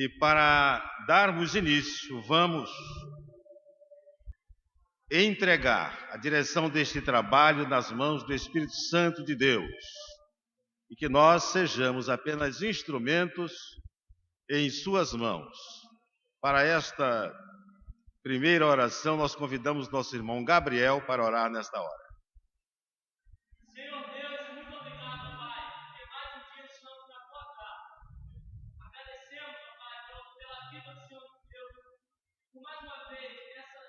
E para darmos início, vamos entregar a direção deste trabalho nas mãos do Espírito Santo de Deus e que nós sejamos apenas instrumentos em suas mãos. Para esta primeira oração, nós convidamos nosso irmão Gabriel para orar nesta hora. Senhor Deus, muito obrigado, Pai, porque mais um dia estamos na tua casa. Agradecemos, Pai, pela vida do Senhor Deus, por mais uma vez,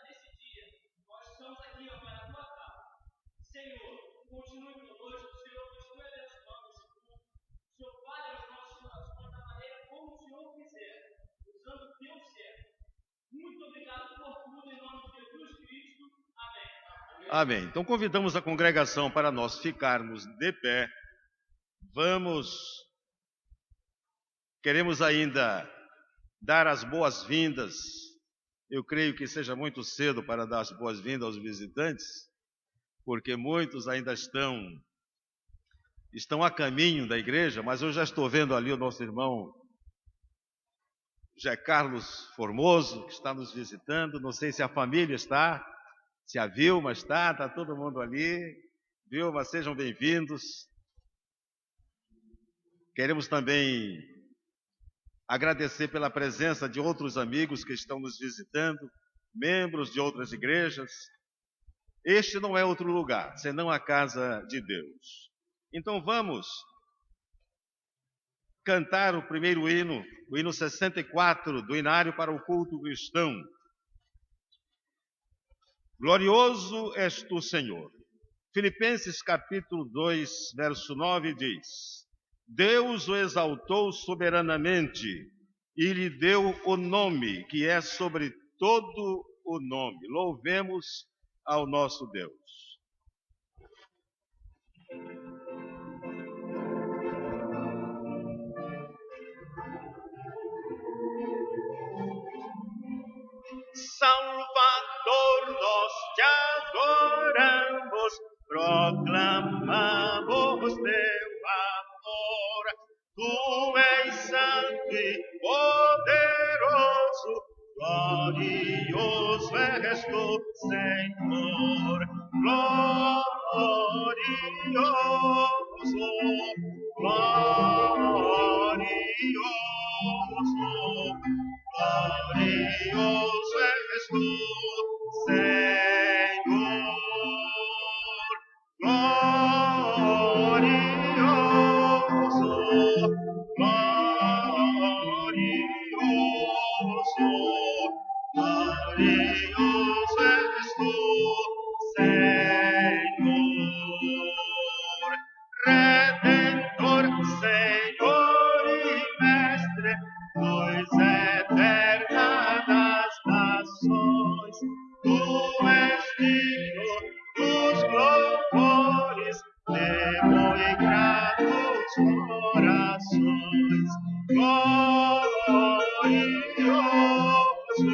nesse dia, nós estamos aqui, Pai, na tua casa. Senhor, continue conosco, Senhor, continue abençoando esse culto. O Senhor fale aos nossos corações da maneira como o Senhor quiser, usando o teu servo. Muito obrigado por tudo, em nome de Jesus Cristo. Amém. Amém. Então convidamos a congregação para nós ficarmos de pé. Queremos ainda dar as boas-vindas. Eu creio que seja muito cedo para dar as boas-vindas aos visitantes, porque muitos ainda estão a caminho da igreja, mas eu já estou vendo ali o nosso irmão José Carlos Formoso, que está nos visitando. Não sei se a família está, se a Vilma está todo mundo ali. Vilma, sejam bem-vindos. Queremos também agradecer pela presença de outros amigos que estão nos visitando, membros de outras igrejas. Este não é outro lugar, senão a casa de Deus. Então vamos cantar o primeiro hino, o hino 64 do Inário para o Culto Cristão. Glorioso és tu, Senhor. Filipenses capítulo 2, verso 9 diz: Deus o exaltou soberanamente e lhe deu o nome que é sobre todo o nome. Louvemos ao nosso Deus. Salvador, nós te adoramos, proclamamos teu amor. Tu és santo e poderoso, glorioso és tu, Senhor. Glorioso, glorioso és tu, Senhor. Glorioso, glorioso és tu, Senhor. Redentor, Senhor e Mestre, luz eterna das nações, tu és digno dos louvores de muito gratos corações. Glorioso, glorioso,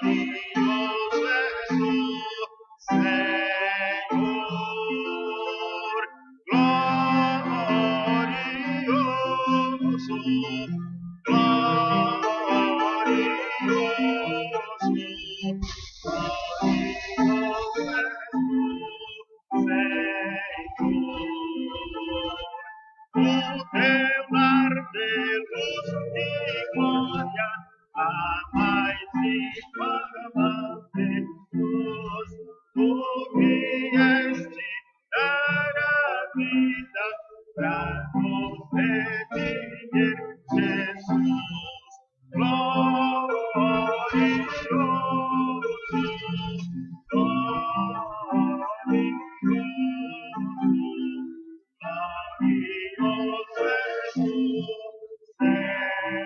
glorioso és tu, Senhor. Glorioso, glorioso, glorioso és tu, Senhor. O teu lar de luz e glória, a mais e fama de luz, tu vieste dar a vida para nos redimir, Jesus. Glorioso, glorioso és tu, Senhor.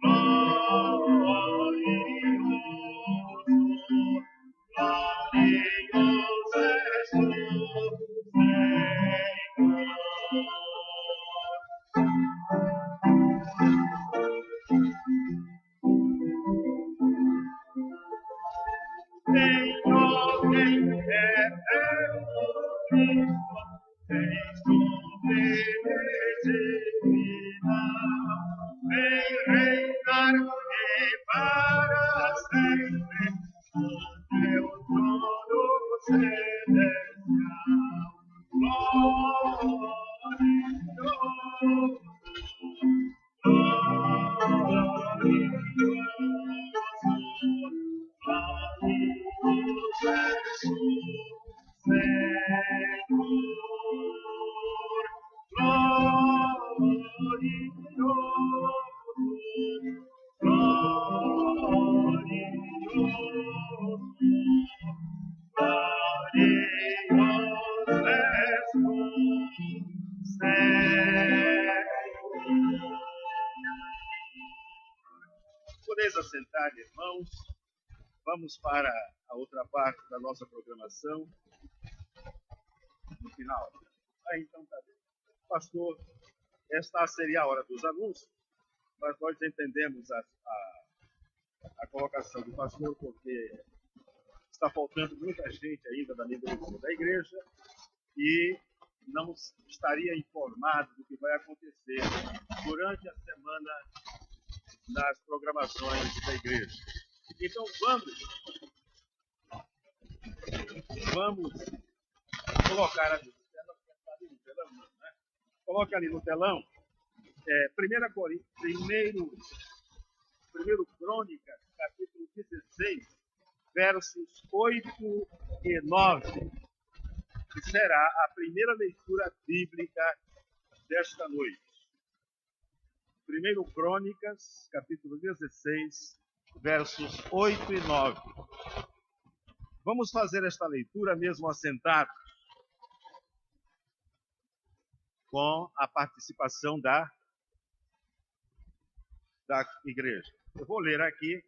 Glorioso, Podeis assentar, irmãos. Vamos para a outra parte da nossa programação. No final. Então tá bem. Pastor, esta seria a hora dos anúncios, mas nós entendemos a colocação do pastor, porque está faltando muita gente ainda da liderança da igreja e não estaria informado do que vai acontecer durante a semana nas programações da igreja. Então vamos colocar ali no telão, né? Coloque ali no telão, 1 Crônicas, capítulo 16, versos 8 e 9, que será a primeira leitura bíblica desta noite. 1 Crônicas, capítulo 16, versos 8 e 9. Vamos fazer esta leitura mesmo assentados, com a participação da igreja. Eu vou ler aqui,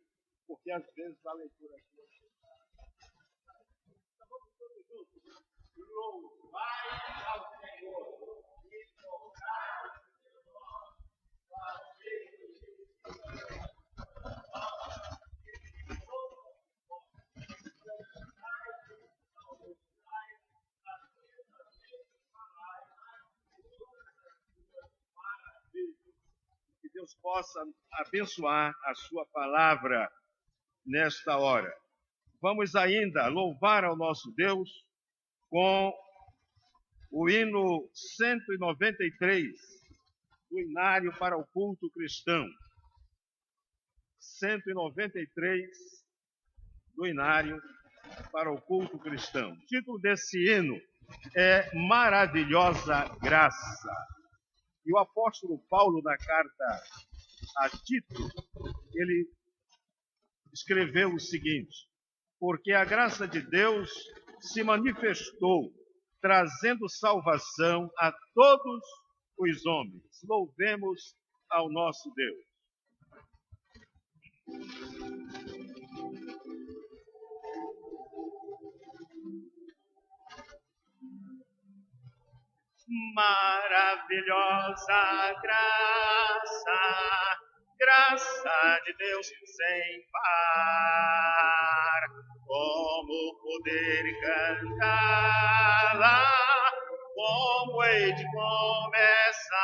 porque às vezes a leitura aqui então, vamos todos juntos. Louvai ao Senhor e louvai ao que Deus possa abençoar a sua palavra nesta hora. Vamos ainda louvar ao nosso Deus com o hino 193 do Inário para o Culto Cristão. 193 do Inário para o Culto Cristão. O título desse hino é Maravilhosa Graça. E o apóstolo Paulo, na carta a Tito, ele escreveu o seguinte: porque a graça de Deus se manifestou, trazendo salvação a todos os homens. Louvemos ao nosso Deus. Maravilhosa graça, graça de Deus sem par, como poder cantá-la, como hei de começar,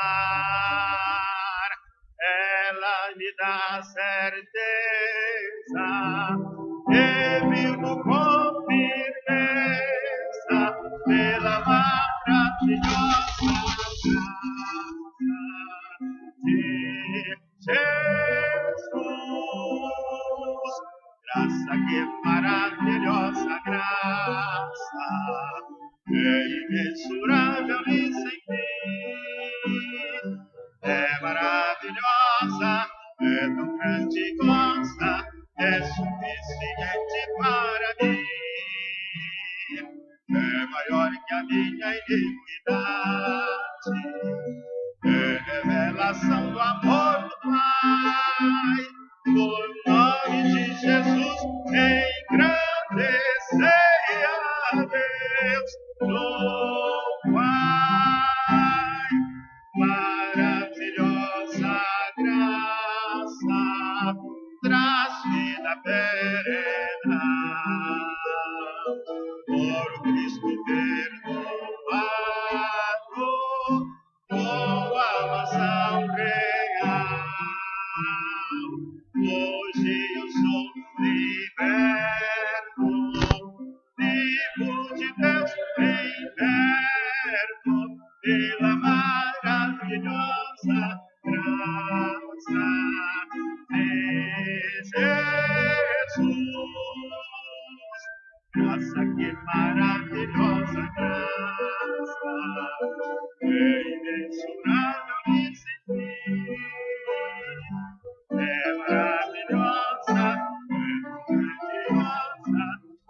ela me dá certeza, eu vivo com firmeza, pela maravilhosa de Jesus. Graça, que maravilhosa graça, é imensurável e sem fim. É maravilhosa, é tão grandiosa, é suficiente para mim. É maior que a minha iniquidade, é revelação do amor do Pai. Por nome de Jesus, engrandecei a Deus, louvai. Maravilhosa graça, traz vida perena. Graça, que maravilhosa graça, imensurável e sem fim. É maravilhosa, é grandiosa,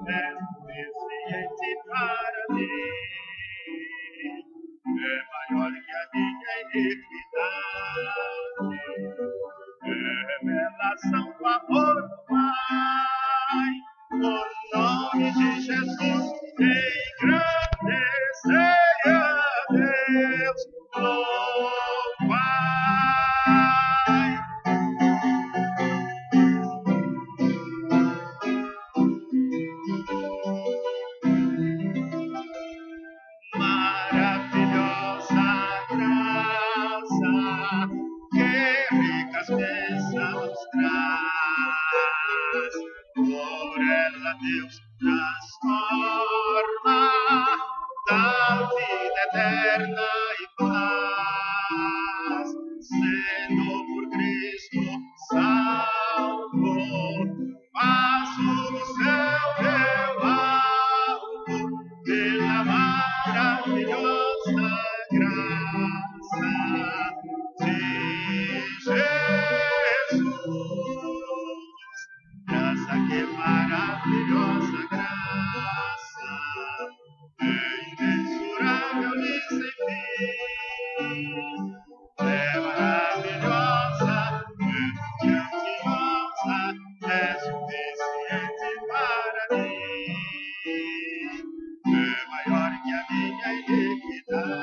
é suficiente para mim. É maior que a minha iniquidade, é revelação do amor do Pai. O nome de Jesus, engrandecei a Deus, louvai. Maravilhosa graça, que ricas bênçãos traz. Por ela Deus transforma, dá vida eterna e paz. Sendo por Cristo salvo, passo do céu meu alvo, pela maravilhosa graça de Jesus. Graça, que maravilhosa graça, imensurável e sem fim. É maravilhosa, é grandiosa, é suficiente para mim. É maior que a minha iniquidade,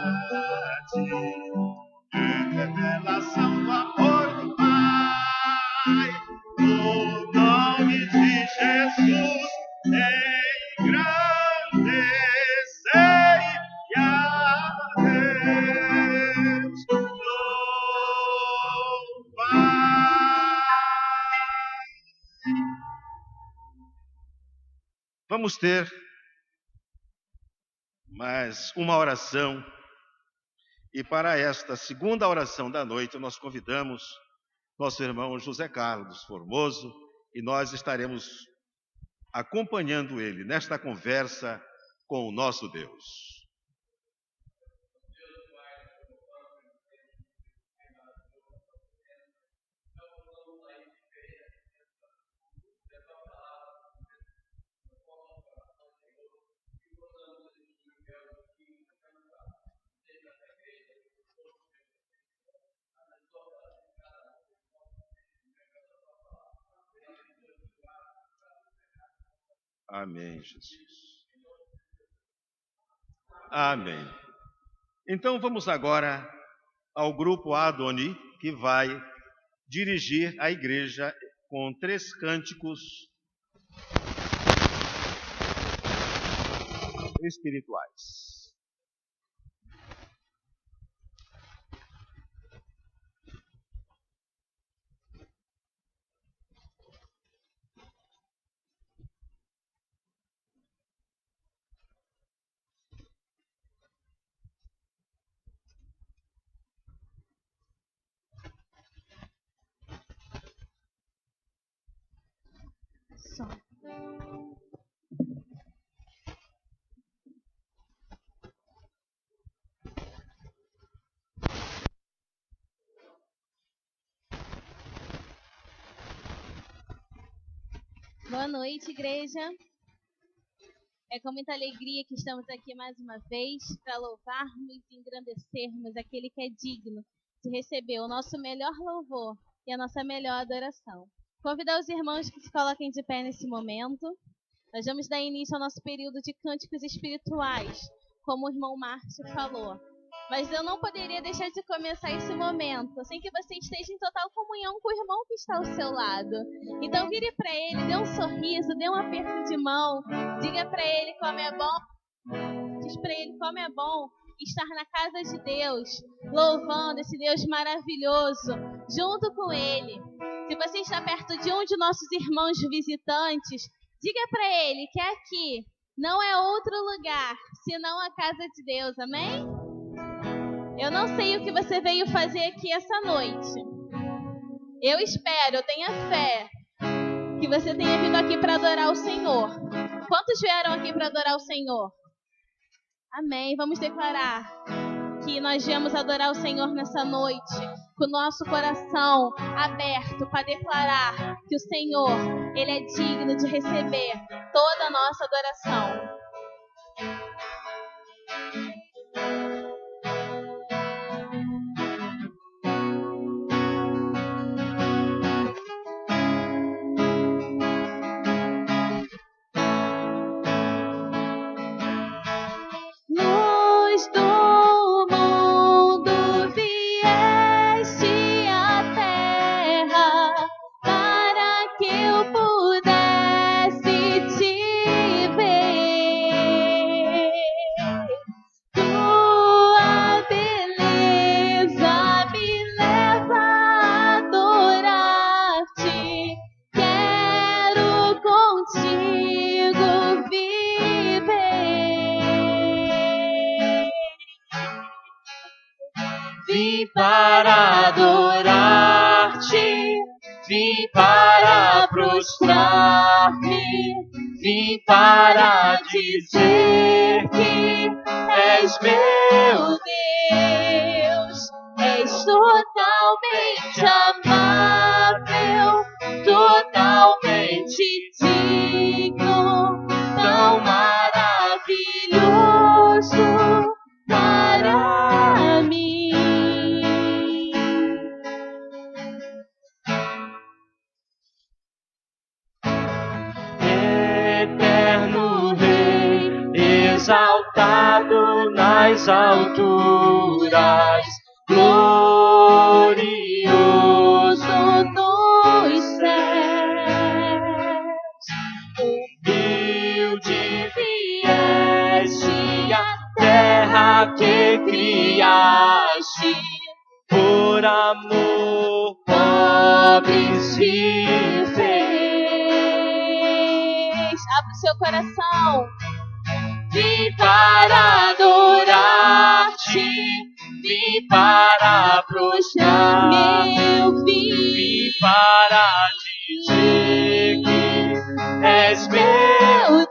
é revelação do amor do Pai. No nome de Jesus, engrandecei a Deus, louvai. Vamos ter mais uma oração. E para esta segunda oração da noite, nós convidamos nosso irmão José Carlos Formoso, e nós estaremos acompanhando ele nesta conversa com o nosso Deus. Amém, Jesus. Amém. Então vamos agora ao grupo Adoni, que vai dirigir a igreja com 3 cânticos espirituais. Boa noite, igreja. É com muita alegria que estamos aqui mais uma vez para louvarmos e engrandecermos aquele que é digno de receber o nosso melhor louvor e a nossa melhor adoração. Convidar os irmãos que se coloquem de pé nesse momento. Nós vamos dar início ao nosso período de cânticos espirituais, como o irmão Márcio falou. Mas eu não poderia deixar de começar esse momento sem que você esteja em total comunhão com o irmão que está ao seu lado. Então vire para ele, dê um sorriso, dê um aperto de mão, diga para ele como é bom, diz para ele como é bom estar na casa de Deus, louvando esse Deus maravilhoso, junto com ele. Se você está perto de um de nossos irmãos visitantes, diga para ele que aqui não é outro lugar, senão a casa de Deus, amém? Eu não sei o que você veio fazer aqui essa noite. Eu espero, eu tenho fé, que você tenha vindo aqui para adorar o Senhor. Quantos vieram aqui para adorar o Senhor? Amém. Vamos declarar que nós viemos adorar o Senhor nessa noite, com o nosso coração aberto para declarar que o Senhor, Ele é digno de receber toda a nossa adoração. Luz do mundo vieste à terra para que eu pudesse te ver. Tua beleza me leva a adorar-te. Quero contigo viver. Vim para adorar-te, vim para prostrar-me, vim para dizer que és meu Deus, és totalmente amável, totalmente digno, tão maravilhoso para mim. Eterno Rei, exaltado nas alturas, glorioso nos céus, humilde vieste à terra que criaste, por amor pobre se fez. Abre o seu coração. Vim para adorar-te, vim para prostrar-me, vim para dizer que és meu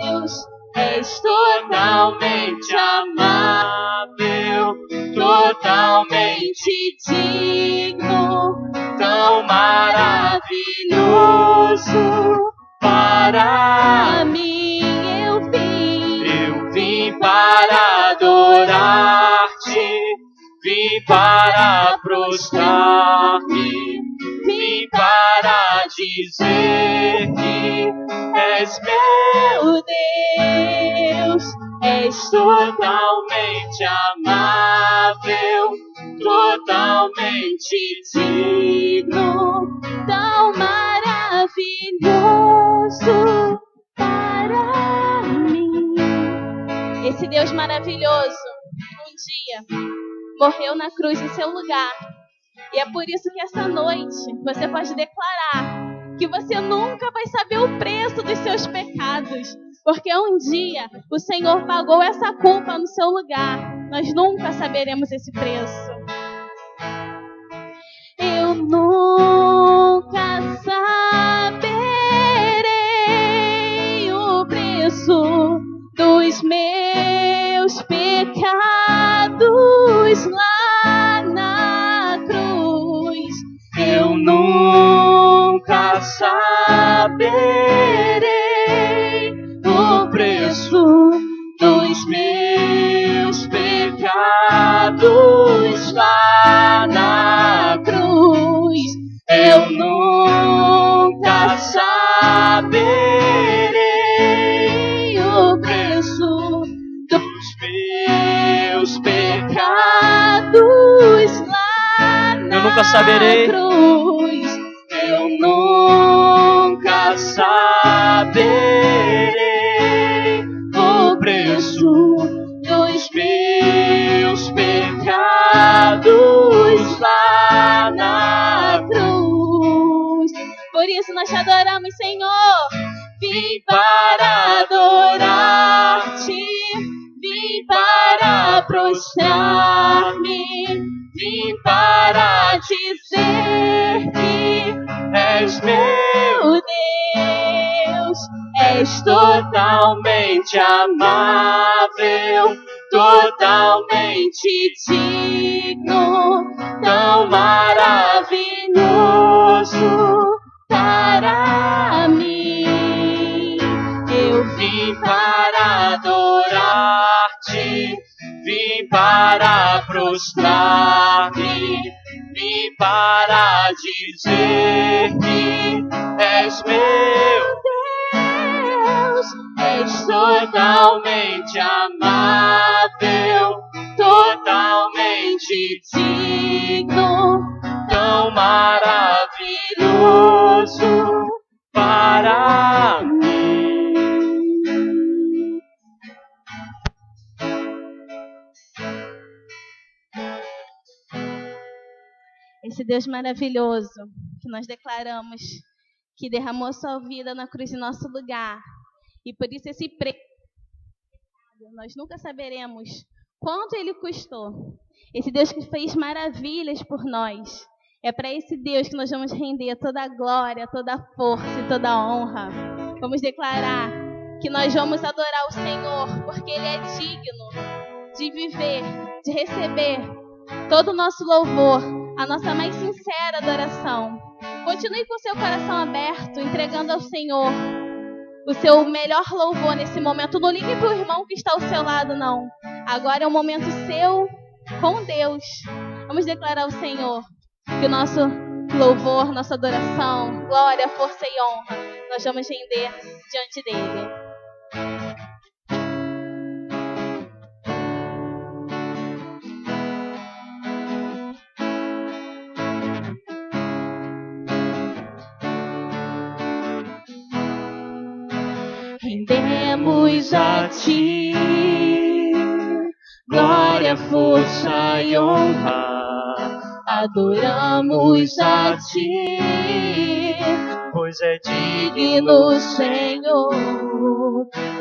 Deus, és totalmente amável, totalmente digno, tão maravilhoso para mim. Eu vim para adorar-te, vim para prostrar-me, vim para dizer que és meu Deus, és totalmente amável, totalmente digno, tão maravilhoso para mim. Esse Deus maravilhoso, um dia, morreu na cruz em seu lugar. E é por isso que essa noite você pode declarar que você nunca vai saber o preço dos seus pecados, porque um dia o Senhor pagou essa culpa no seu lugar. Nós nunca saberemos esse preço. Eu nunca saberei o preço dos meus pecados lá na cruz. Eu nunca saberei o preço dos meus pecados lá na cruz. Eu nunca saberei o preço dos meus pecados lá na cruz. Eu nunca saberei o preço dos meus pecados lá na cruz. Por isso nós te adoramos, Senhor. Vim para adorar-te, vim para prostrar-me, vim para dizer que és meu Deus, és totalmente amável, totalmente digno, tão maravilhoso para mim. Eu vim para adorar-te, vim para prostrar-me, vim para dizer que és meu Deus, és totalmente amável, totalmente digno, tão maravilhoso para mim. Esse Deus maravilhoso que nós declaramos que derramou sua vida na cruz em nosso lugar. E por isso esse preço, nós nunca saberemos quanto ele custou. Esse Deus que fez maravilhas por nós. É para esse Deus que nós vamos render toda a glória, toda a força e toda a honra. Vamos declarar que nós vamos adorar o Senhor, porque Ele é digno de viver, de receber todo o nosso louvor, a nossa mais sincera adoração. Continue com o seu coração aberto, entregando ao Senhor o seu melhor louvor nesse momento. Não ligue para o irmão que está ao seu lado, não. Agora é um momento seu com Deus. Vamos declarar ao Senhor que o nosso louvor, nossa adoração, glória, força e honra, nós vamos render diante dEle. Rendemos a Ti glória, força e honra. Adoramos a Ti, pois é digno, Senhor.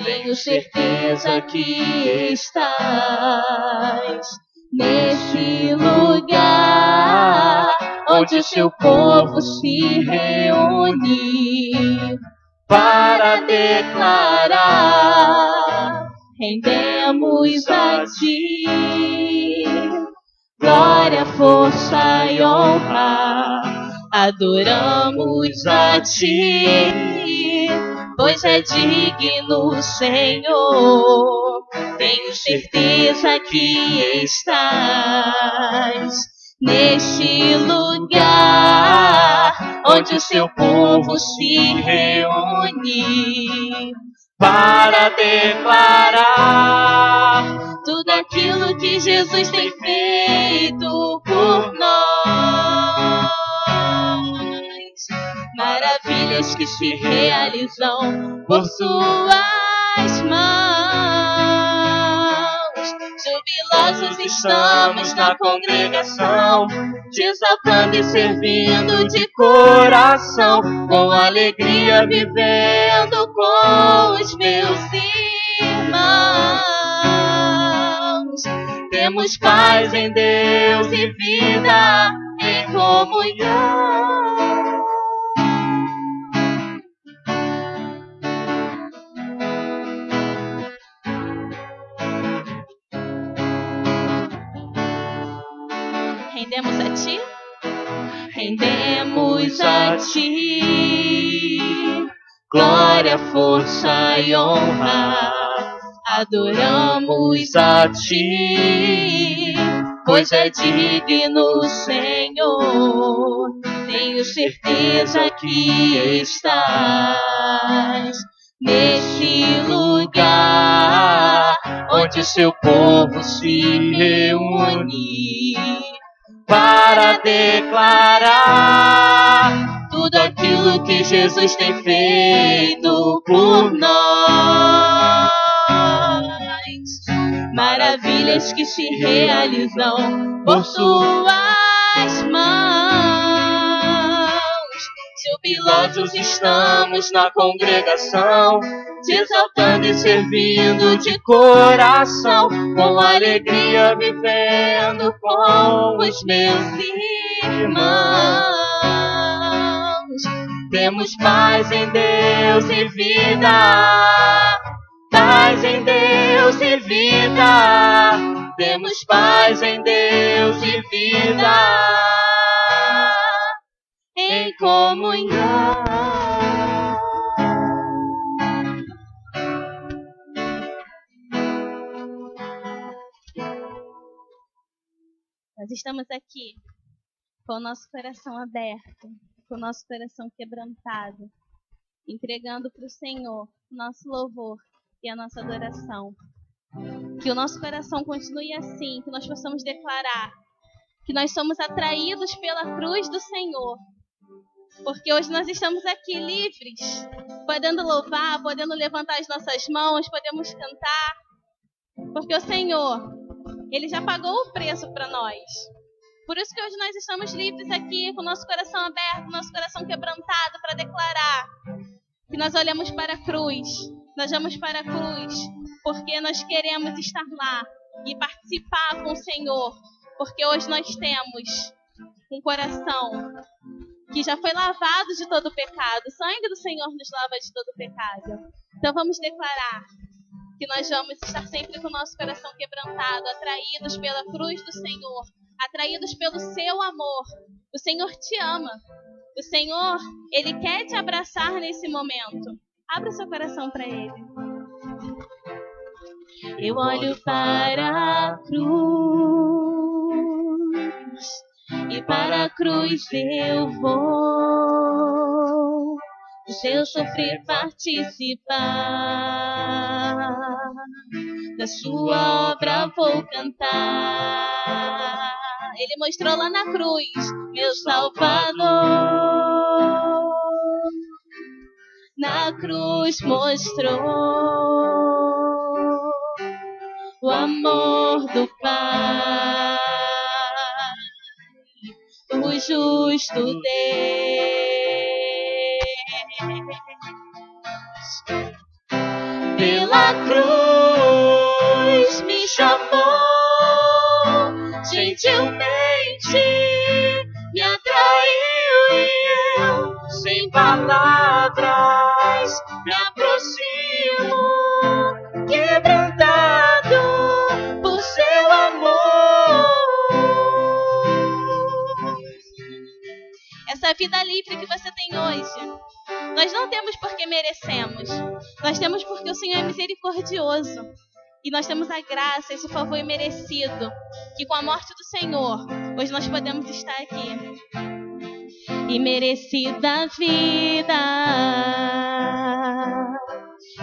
Tenho certeza que estás neste lugar, onde o seu povo se reúne para declarar: rendemos a Ti glória, força e honra. Adoramos a Ti, pois é digno, Senhor. Tenho certeza que estás neste lugar, onde o seu povo se reúne para declarar tudo aquilo que Jesus tem feito por nós. Maravilhas que se realizam por suas mãos. Jubilosos estamos na congregação, te exaltando e servindo de coração, com alegria vivendo com os meus irmãos. Temos paz em Deus e vida em comunhão. Rendemos a Ti? Rendemos a Ti glória, força e honra. Adoramos a Ti, pois é digno, Senhor. Tenho certeza que estás neste lugar, onde o seu povo se reúne para declarar tudo aquilo que Jesus tem feito por nós. Maravilhas que se realizam por suas mãos. Jubilosos estamos na congregação, te exaltando e servindo de coração, com alegria vivendo com os meus irmãos. Temos paz em Deus e vida. Paz em Deus e vida. Temos paz em Deus e vida. Em comunhão. Nós estamos aqui com o nosso coração aberto, com o nosso coração quebrantado, entregando para o Senhor o nosso louvor e a nossa adoração. Que o nosso coração continue assim, que nós possamos declarar que nós somos atraídos pela cruz do Senhor. Porque hoje nós estamos aqui livres, podendo louvar, podendo levantar as nossas mãos, podemos cantar. Porque o Senhor, Ele já pagou o preço para nós. Por isso que hoje nós estamos livres aqui, com o nosso coração aberto, nosso coração quebrantado, para declarar que nós olhamos para a cruz. Nós vamos para a cruz porque nós queremos estar lá e participar com o Senhor. Porque hoje nós temos um coração que já foi lavado de todo o pecado. O sangue do Senhor nos lava de todo o pecado. Então vamos declarar que nós vamos estar sempre com o nosso coração quebrantado, atraídos pela cruz do Senhor, atraídos pelo seu amor. O Senhor te ama. O Senhor, Ele quer te abraçar nesse momento. Abra o seu coração para Ele. Eu olho para a cruz e para a cruz eu vou. Do seu sofrer participar, da sua obra vou cantar. Ele mostrou lá na cruz, meu Salvador. Na cruz mostrou o amor do Pai, o justo Deus. Pela cruz me chamou, gentilmente me atraiu e eu, sem palavras, me aproximo, quebrantado por seu amor. Essa vida livre que você tem hoje, nós não temos porque merecemos. Nós temos porque o Senhor é misericordioso. E nós temos a graça, esse favor imerecido, que com a morte do Senhor, hoje nós podemos estar aqui. Imerecida vida,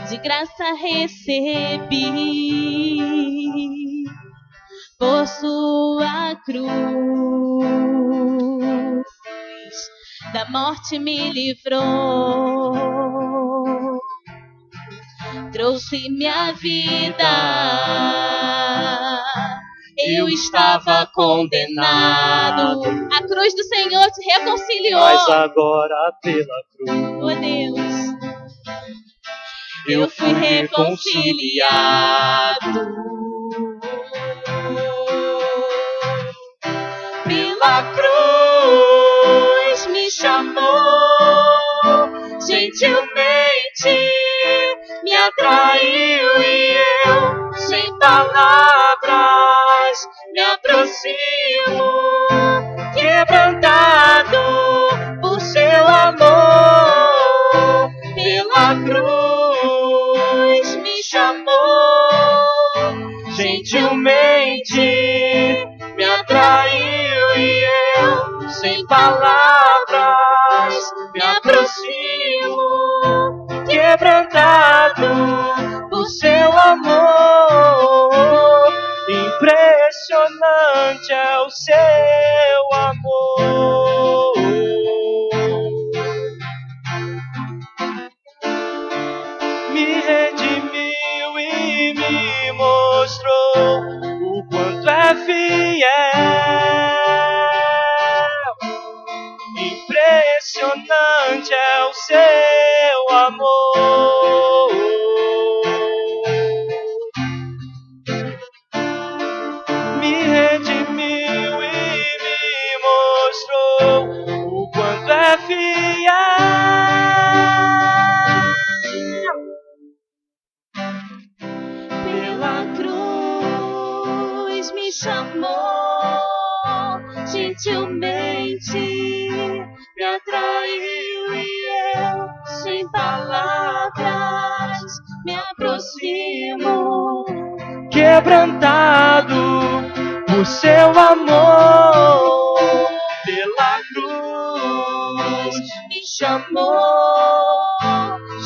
de graça recebi, por sua cruz, da morte me livrou, trouxe minha vida. Eu estava condenado, a cruz do Senhor te reconciliou. Mas agora pela cruz, oh Deus, eu fui reconciliado. Pela cruz me chamou, gentilmente me atraiu e eu, sem palavras, me aproximo, quebrantado por seu amor. Pela cruz me chamou, gentilmente me atraiu e eu, sem palavras, me aproximo, quebrantado por seu amor. Impressionante é o seu amor. Me redimiu e me mostrou o quanto é fiel. Impressionante é o seu amor. Me redimiu e me mostrou o quanto é fiel. me aproximo, quebrantado por seu amor. Pela cruz me chamou,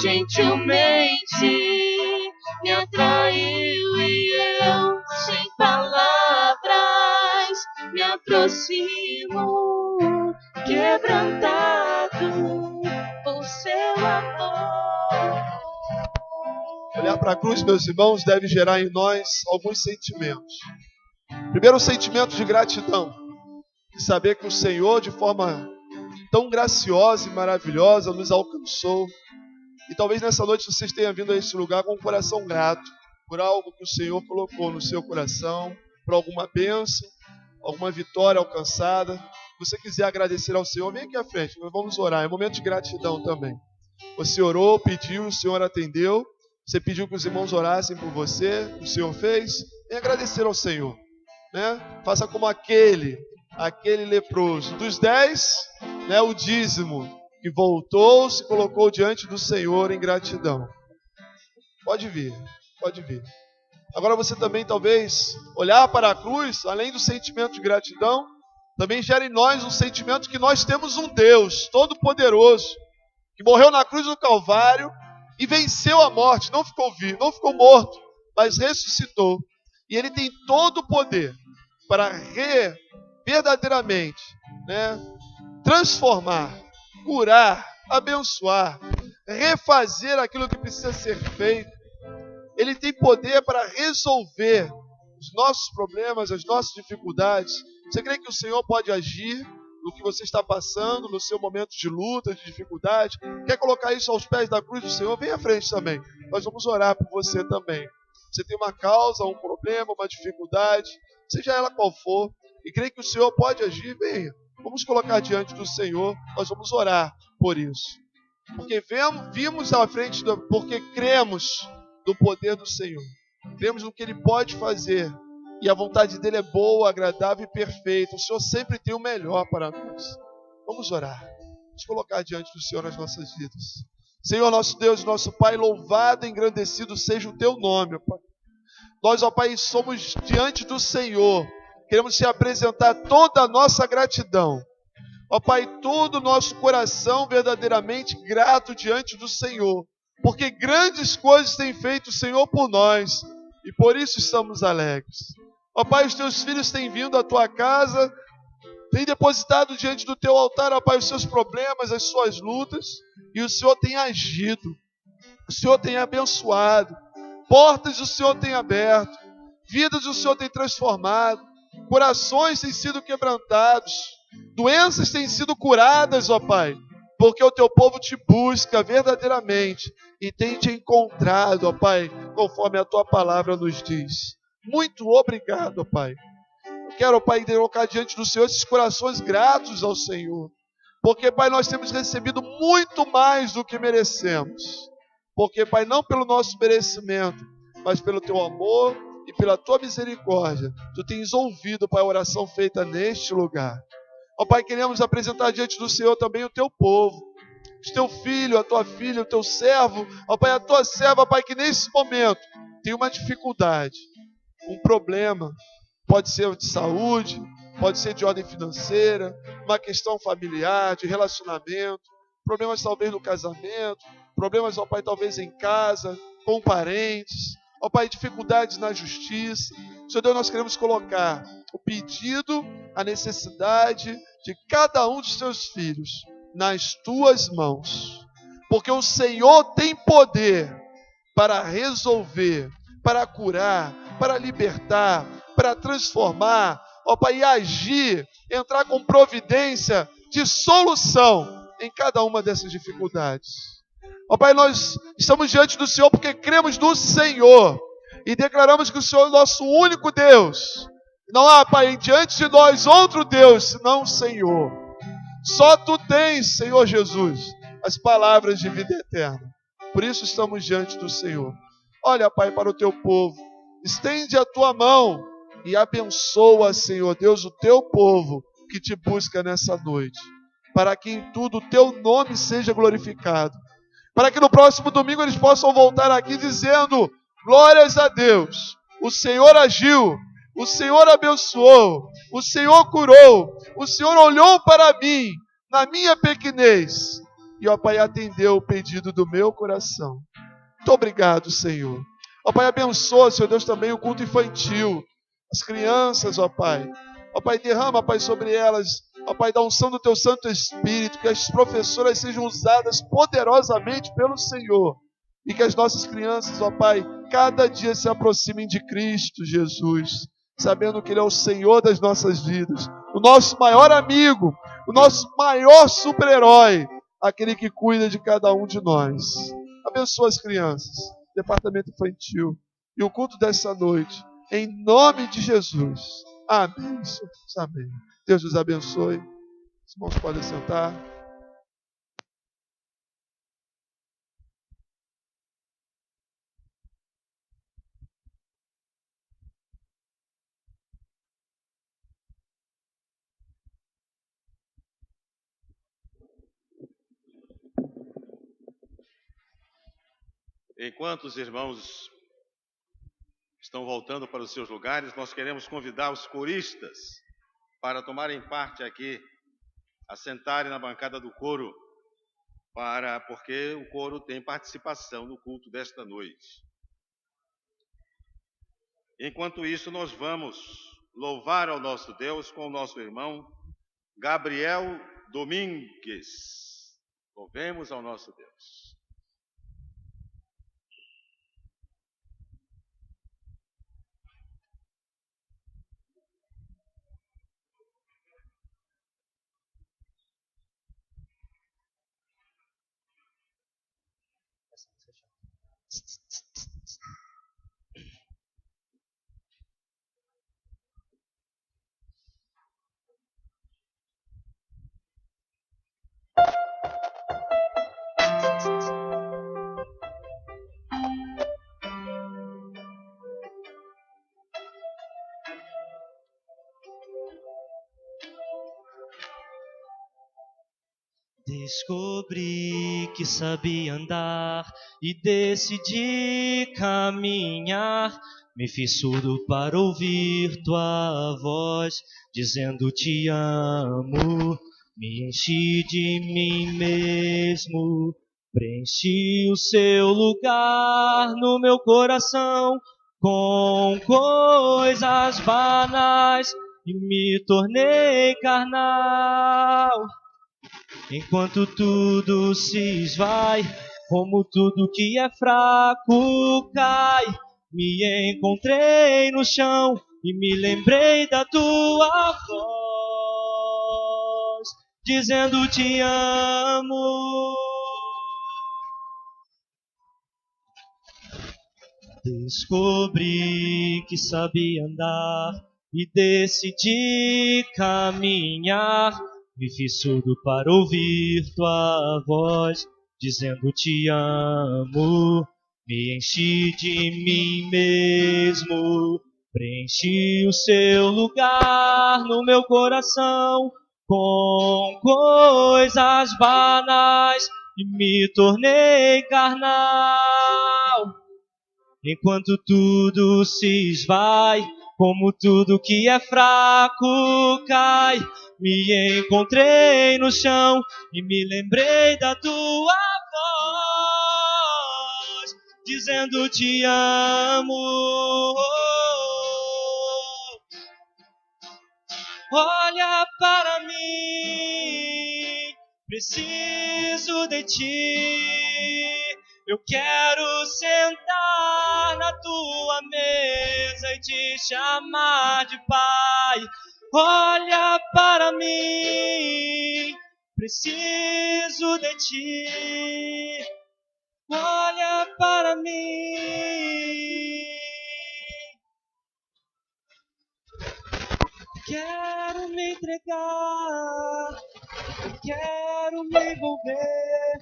gentilmente me atraiu e eu, sem palavras, me aproximo, quebrantado por seu amor. Olhar para a cruz, meus irmãos, deve gerar em nós alguns sentimentos. Primeiro, o sentimento de gratidão, de saber que o Senhor, de forma tão graciosa e maravilhosa, nos alcançou. E talvez nessa noite vocês tenham vindo a este lugar com um coração grato por algo que o Senhor colocou no seu coração, por alguma bênção, alguma vitória alcançada. Se você quiser agradecer ao Senhor, vem aqui à frente, nós vamos orar. É um momento de gratidão também. Você orou, pediu, o Senhor atendeu. Você pediu que os irmãos orassem por você, o Senhor fez. Vem agradecer ao Senhor, né? Faça como aquele leproso. Dos 10, né, o dízimo, que voltou, se colocou diante do Senhor em gratidão. Pode vir, pode vir. Agora você também talvez olhar para a cruz, além do sentimento de gratidão, também gera em nós um sentimento que nós temos um Deus todo-poderoso, que morreu na cruz do Calvário e venceu a morte, não ficou vivo, não ficou morto, mas ressuscitou. E Ele tem todo o poder para verdadeiramente, né, transformar, curar, abençoar, refazer aquilo que precisa ser feito. Ele tem poder para resolver os nossos problemas, as nossas dificuldades. Você crê que o Senhor pode agir no que você está passando, no seu momento de luta, de dificuldade? Quer colocar isso aos pés da cruz do Senhor? Vem à frente também. Nós vamos orar por você também. Você tem uma causa, um problema, uma dificuldade, seja ela qual for, e crê que o Senhor pode agir, venha. Vamos colocar diante do Senhor, nós vamos orar por isso. Porque vimos à frente, porque cremos no poder do Senhor. Cremos no que Ele pode fazer. E a vontade dEle é boa, agradável e perfeita. O Senhor sempre tem o melhor para nós. Vamos orar. Vamos colocar diante do Senhor as nossas vidas. Senhor, nosso Deus, nosso Pai, louvado e engrandecido seja o Teu nome, ó Pai. Nós, ó Pai, somos diante do Senhor. Queremos te apresentar toda a nossa gratidão. Ó Pai, todo o nosso coração verdadeiramente grato diante do Senhor. Porque grandes coisas tem feito o Senhor por nós. E por isso estamos alegres. Ó Pai, os teus filhos têm vindo à tua casa, têm depositado diante do teu altar, ó Pai, os seus problemas, as suas lutas. E o Senhor tem agido. O Senhor tem abençoado. Portas o Senhor tem aberto. Vidas o Senhor tem transformado. Corações têm sido quebrantados. Doenças têm sido curadas, ó Pai. Porque o teu povo te busca verdadeiramente e tem te encontrado, ó Pai, conforme a tua palavra nos diz. Muito obrigado, ó Pai. Eu quero, ó Pai, colocar diante do Senhor esses corações gratos ao Senhor. Porque, Pai, nós temos recebido muito mais do que merecemos. Porque, Pai, não pelo nosso merecimento, mas pelo teu amor e pela tua misericórdia, tu tens ouvido, Pai, a oração feita neste lugar. Ó Pai, queremos apresentar diante do Senhor também o teu povo, o teu filho, a tua filha, o teu servo, ó Pai, a tua serva, Pai, que nesse momento tem uma dificuldade, um problema, pode ser de saúde, pode ser de ordem financeira, uma questão familiar, de relacionamento, problemas talvez no casamento, problemas, ó Pai, talvez em casa, com parentes, ó Pai, dificuldades na justiça. Senhor Deus, nós queremos colocar o pedido, a necessidade de cada um dos teus filhos nas tuas mãos. Porque o Senhor tem poder para resolver, para curar, para libertar, para transformar, ó Pai, e agir, entrar com providência de solução em cada uma dessas dificuldades. Ó Pai, nós estamos diante do Senhor porque cremos no Senhor e declaramos que o Senhor é o nosso único Deus. Não há, Pai, diante de nós outro Deus, senão o Senhor. Só Tu tens, Senhor Jesus, as palavras de vida eterna. Por isso estamos diante do Senhor. Olha, Pai, para o Teu povo. Estende a Tua mão e abençoa, Senhor Deus, o Teu povo que Te busca nessa noite. Para que em tudo o Teu nome seja glorificado. para que no próximo domingo eles possam voltar aqui dizendo: glórias a Deus, o Senhor agiu, o Senhor abençoou, o Senhor curou, o Senhor olhou para mim, na minha pequenez, e, ó Pai, atendeu o pedido do meu coração. Muito obrigado, Senhor. Ó Pai, abençoa, Senhor Deus, também o culto infantil, as crianças, ó Pai. Ó Pai, derrama, Pai, sobre elas, ó Pai, da unção do Teu Santo Espírito, que as professoras sejam usadas poderosamente pelo Senhor, e que as nossas crianças, ó Pai, cada dia se aproximem de Cristo Jesus, sabendo que Ele é o Senhor das nossas vidas, o nosso maior amigo, o nosso maior super-herói, aquele que cuida de cada um de nós. Abençoa as crianças, departamento infantil e o culto dessa noite, em nome de Jesus. Amém. Amém. Deus os abençoe. Os irmãos podem sentar. Enquanto os irmãos estão voltando para os seus lugares, nós queremos convidar os coristas para tomarem parte aqui, assentarem na bancada do coro, porque o coro tem participação no culto desta noite. Enquanto isso, nós vamos louvar ao nosso Deus com o nosso irmão Gabriel Domingues. Louvemos ao nosso Deus. Descobri que sabia andar e decidi caminhar. Me fiz surdo para ouvir tua voz, dizendo te amo. Me enchi de mim mesmo, preenchi o seu lugar no meu coração com coisas banais e me tornei carnal. Enquanto tudo se esvai, como tudo que é fraco cai, me encontrei no chão e me lembrei da tua voz, dizendo te amo. Descobri que sabia andar e decidi caminhar. Me fiz surdo para ouvir tua voz, dizendo te amo. Me enchi de mim mesmo, preenchi o seu lugar no meu coração com coisas banais e me tornei carnal. Enquanto tudo se esvai, como tudo que é fraco cai, me encontrei no chão e me lembrei da tua voz, dizendo te amo. Olha para mim, preciso de ti. Eu quero sentar na tua mesa e te chamar de pai. Olha para mim, preciso de ti. Olha para mim. Quero me entregar, eu quero me envolver.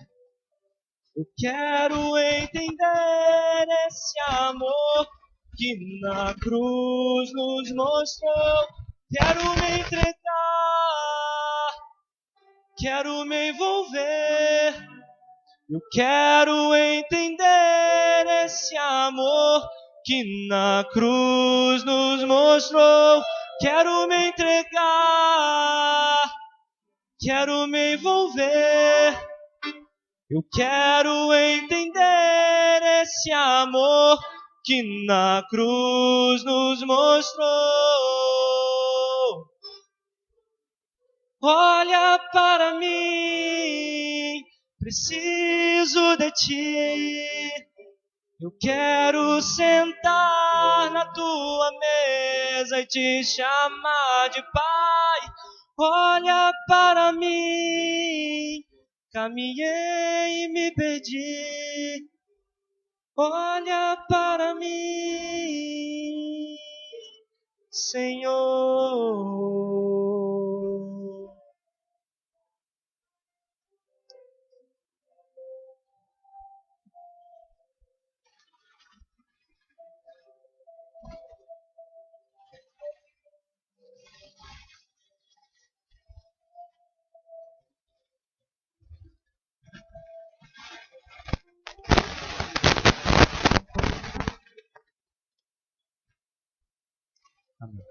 Eu quero entender esse amor que na cruz nos mostrou. Quero me entregar, quero me envolver. Eu quero entender esse amor que na cruz nos mostrou. Quero me entregar, quero me envolver. Eu quero entender esse amor que na cruz nos mostrou. Olha para mim, preciso de ti. Eu quero sentar na tua mesa e te chamar de Pai. Olha para mim, caminhei e me perdi. Olha para mim, Senhor. Amém.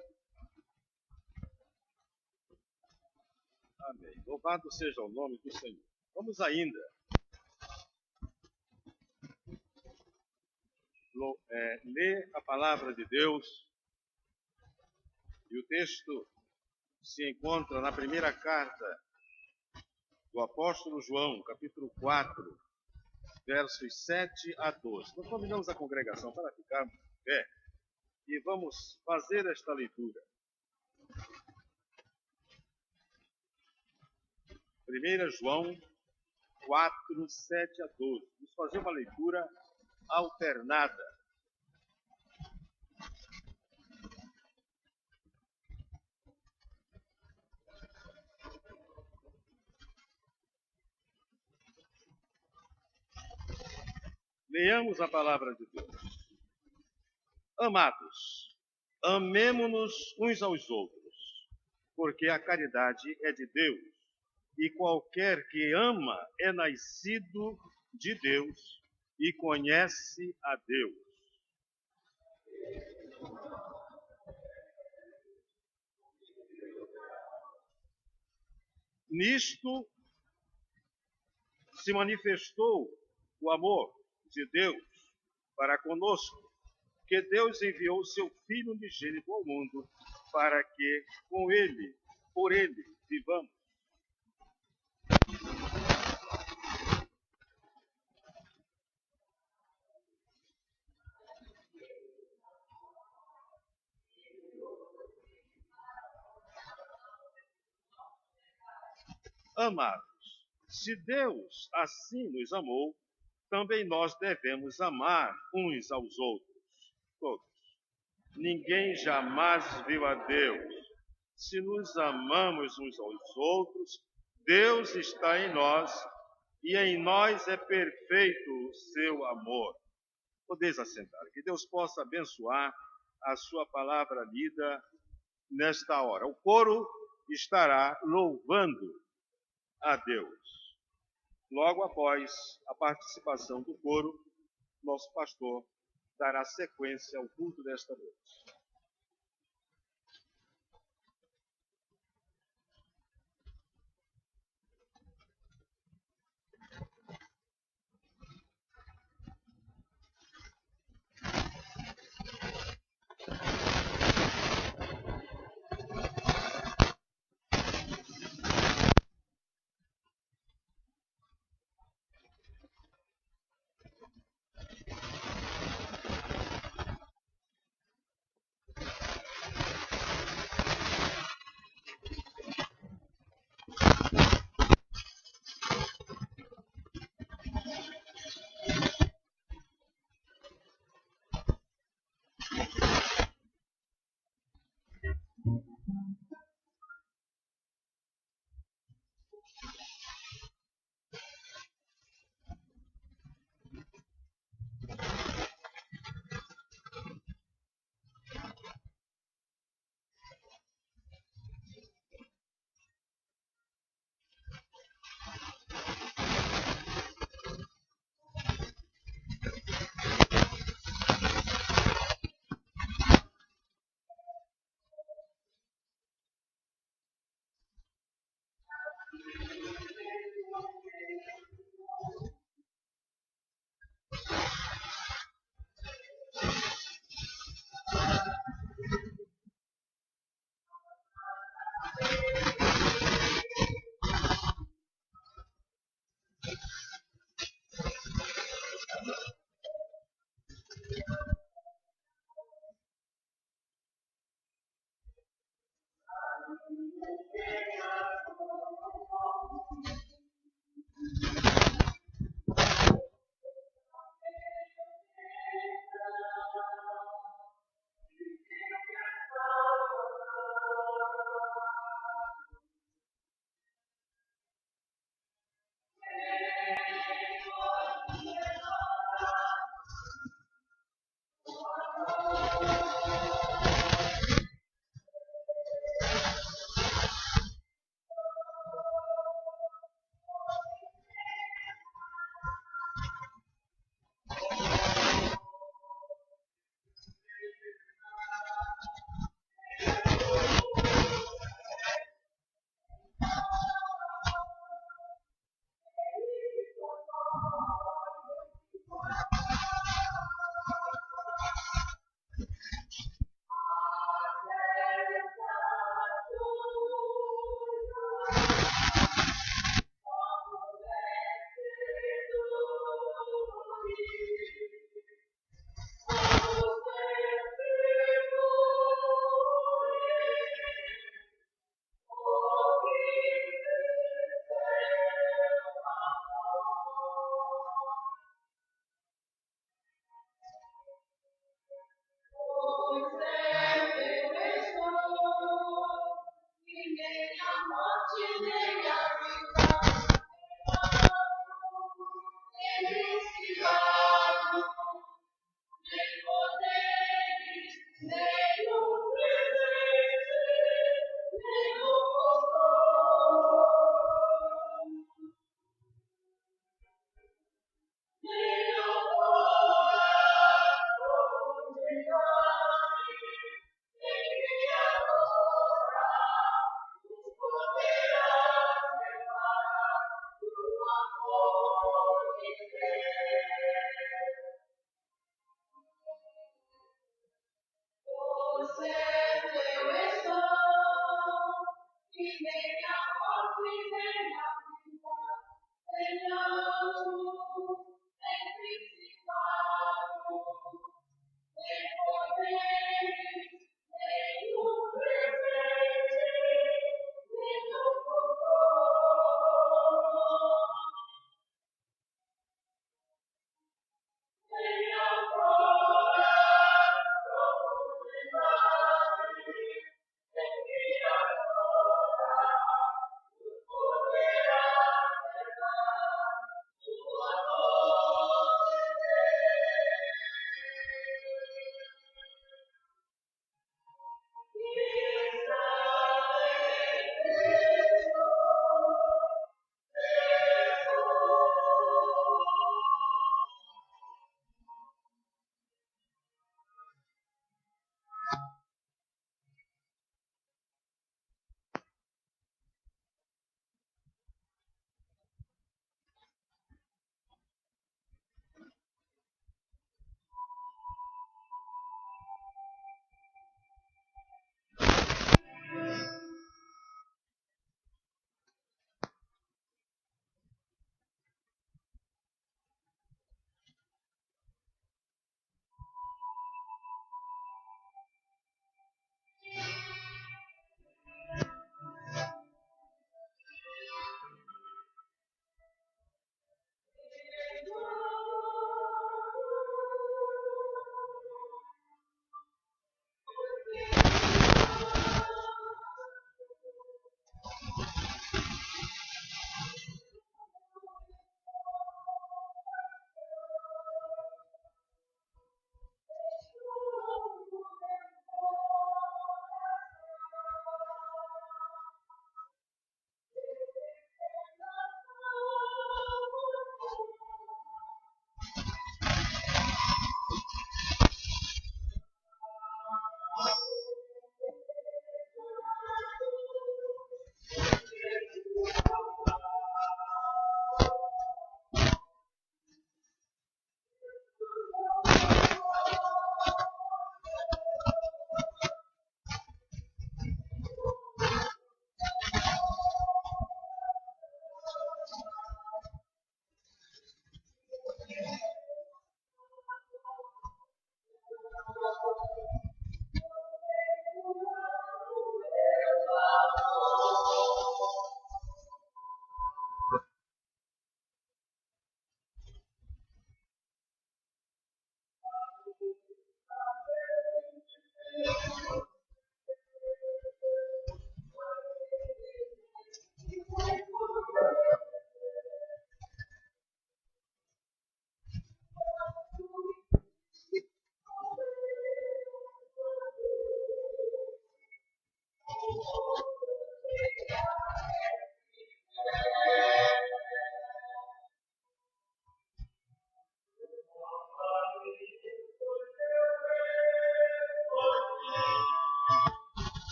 Louvado seja o nome do Senhor. Vamos ainda ler a palavra de Deus. E o texto se encontra na primeira carta do apóstolo João, capítulo 4, versos 7 a 12. Nós convidamos a congregação para ficarmos de pé e vamos fazer esta leitura. 1 João 4, 7 a 12. Vamos fazer uma leitura alternada. Leamos a palavra de Deus. Amados, amemo-nos uns aos outros, porque a caridade é de Deus, e qualquer que ama é nascido de Deus e conhece a Deus. Nisto se manifestou o amor de Deus para conosco, que Deus enviou seu Filho unigênito ao mundo para que com ele, por ele, vivamos. Amados, se Deus assim nos amou, também nós devemos amar uns aos outros. Todos. Ninguém jamais viu a Deus. Se nos amamos uns aos outros, Deus está em nós e em nós é perfeito o seu amor. Podeis assentar. Que Deus possa abençoar a sua palavra lida nesta hora. O coro estará louvando a Deus. Logo após a participação do coro, nosso pastor dará sequência ao culto desta noite.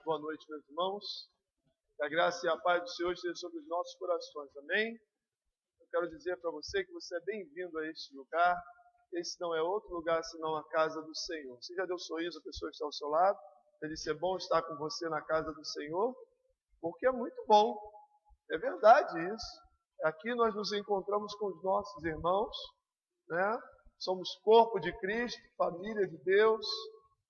Boa noite, meus irmãos. Que a graça e a paz do Senhor estejam sobre os nossos corações. Amém? Eu quero dizer para você que você é bem-vindo a este lugar. Esse não é outro lugar senão a casa do Senhor. Você já deu sorriso à pessoa que está ao seu lado? Ele disse, é bom estar com você na casa do Senhor? Porque é muito bom. É verdade isso. Aqui nós nos encontramos com os nossos irmãos, né? Somos corpo de Cristo, família de Deus,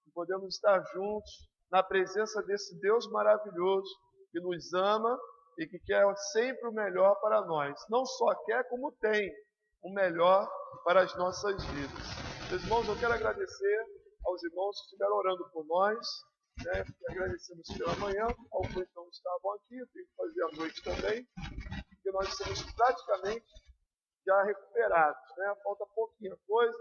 e podemos estar juntos na presença desse Deus maravilhoso que nos ama e que quer sempre o melhor para nós. Não só quer, como tem o melhor para as nossas vidas. Meus irmãos, eu quero agradecer aos irmãos que estiveram orando por nós, né? Agradecemos pela manhã, alguns não estavam aqui, eu tenho que fazer à noite também, porque nós estamos praticamente já recuperados, né? Falta pouquinha coisa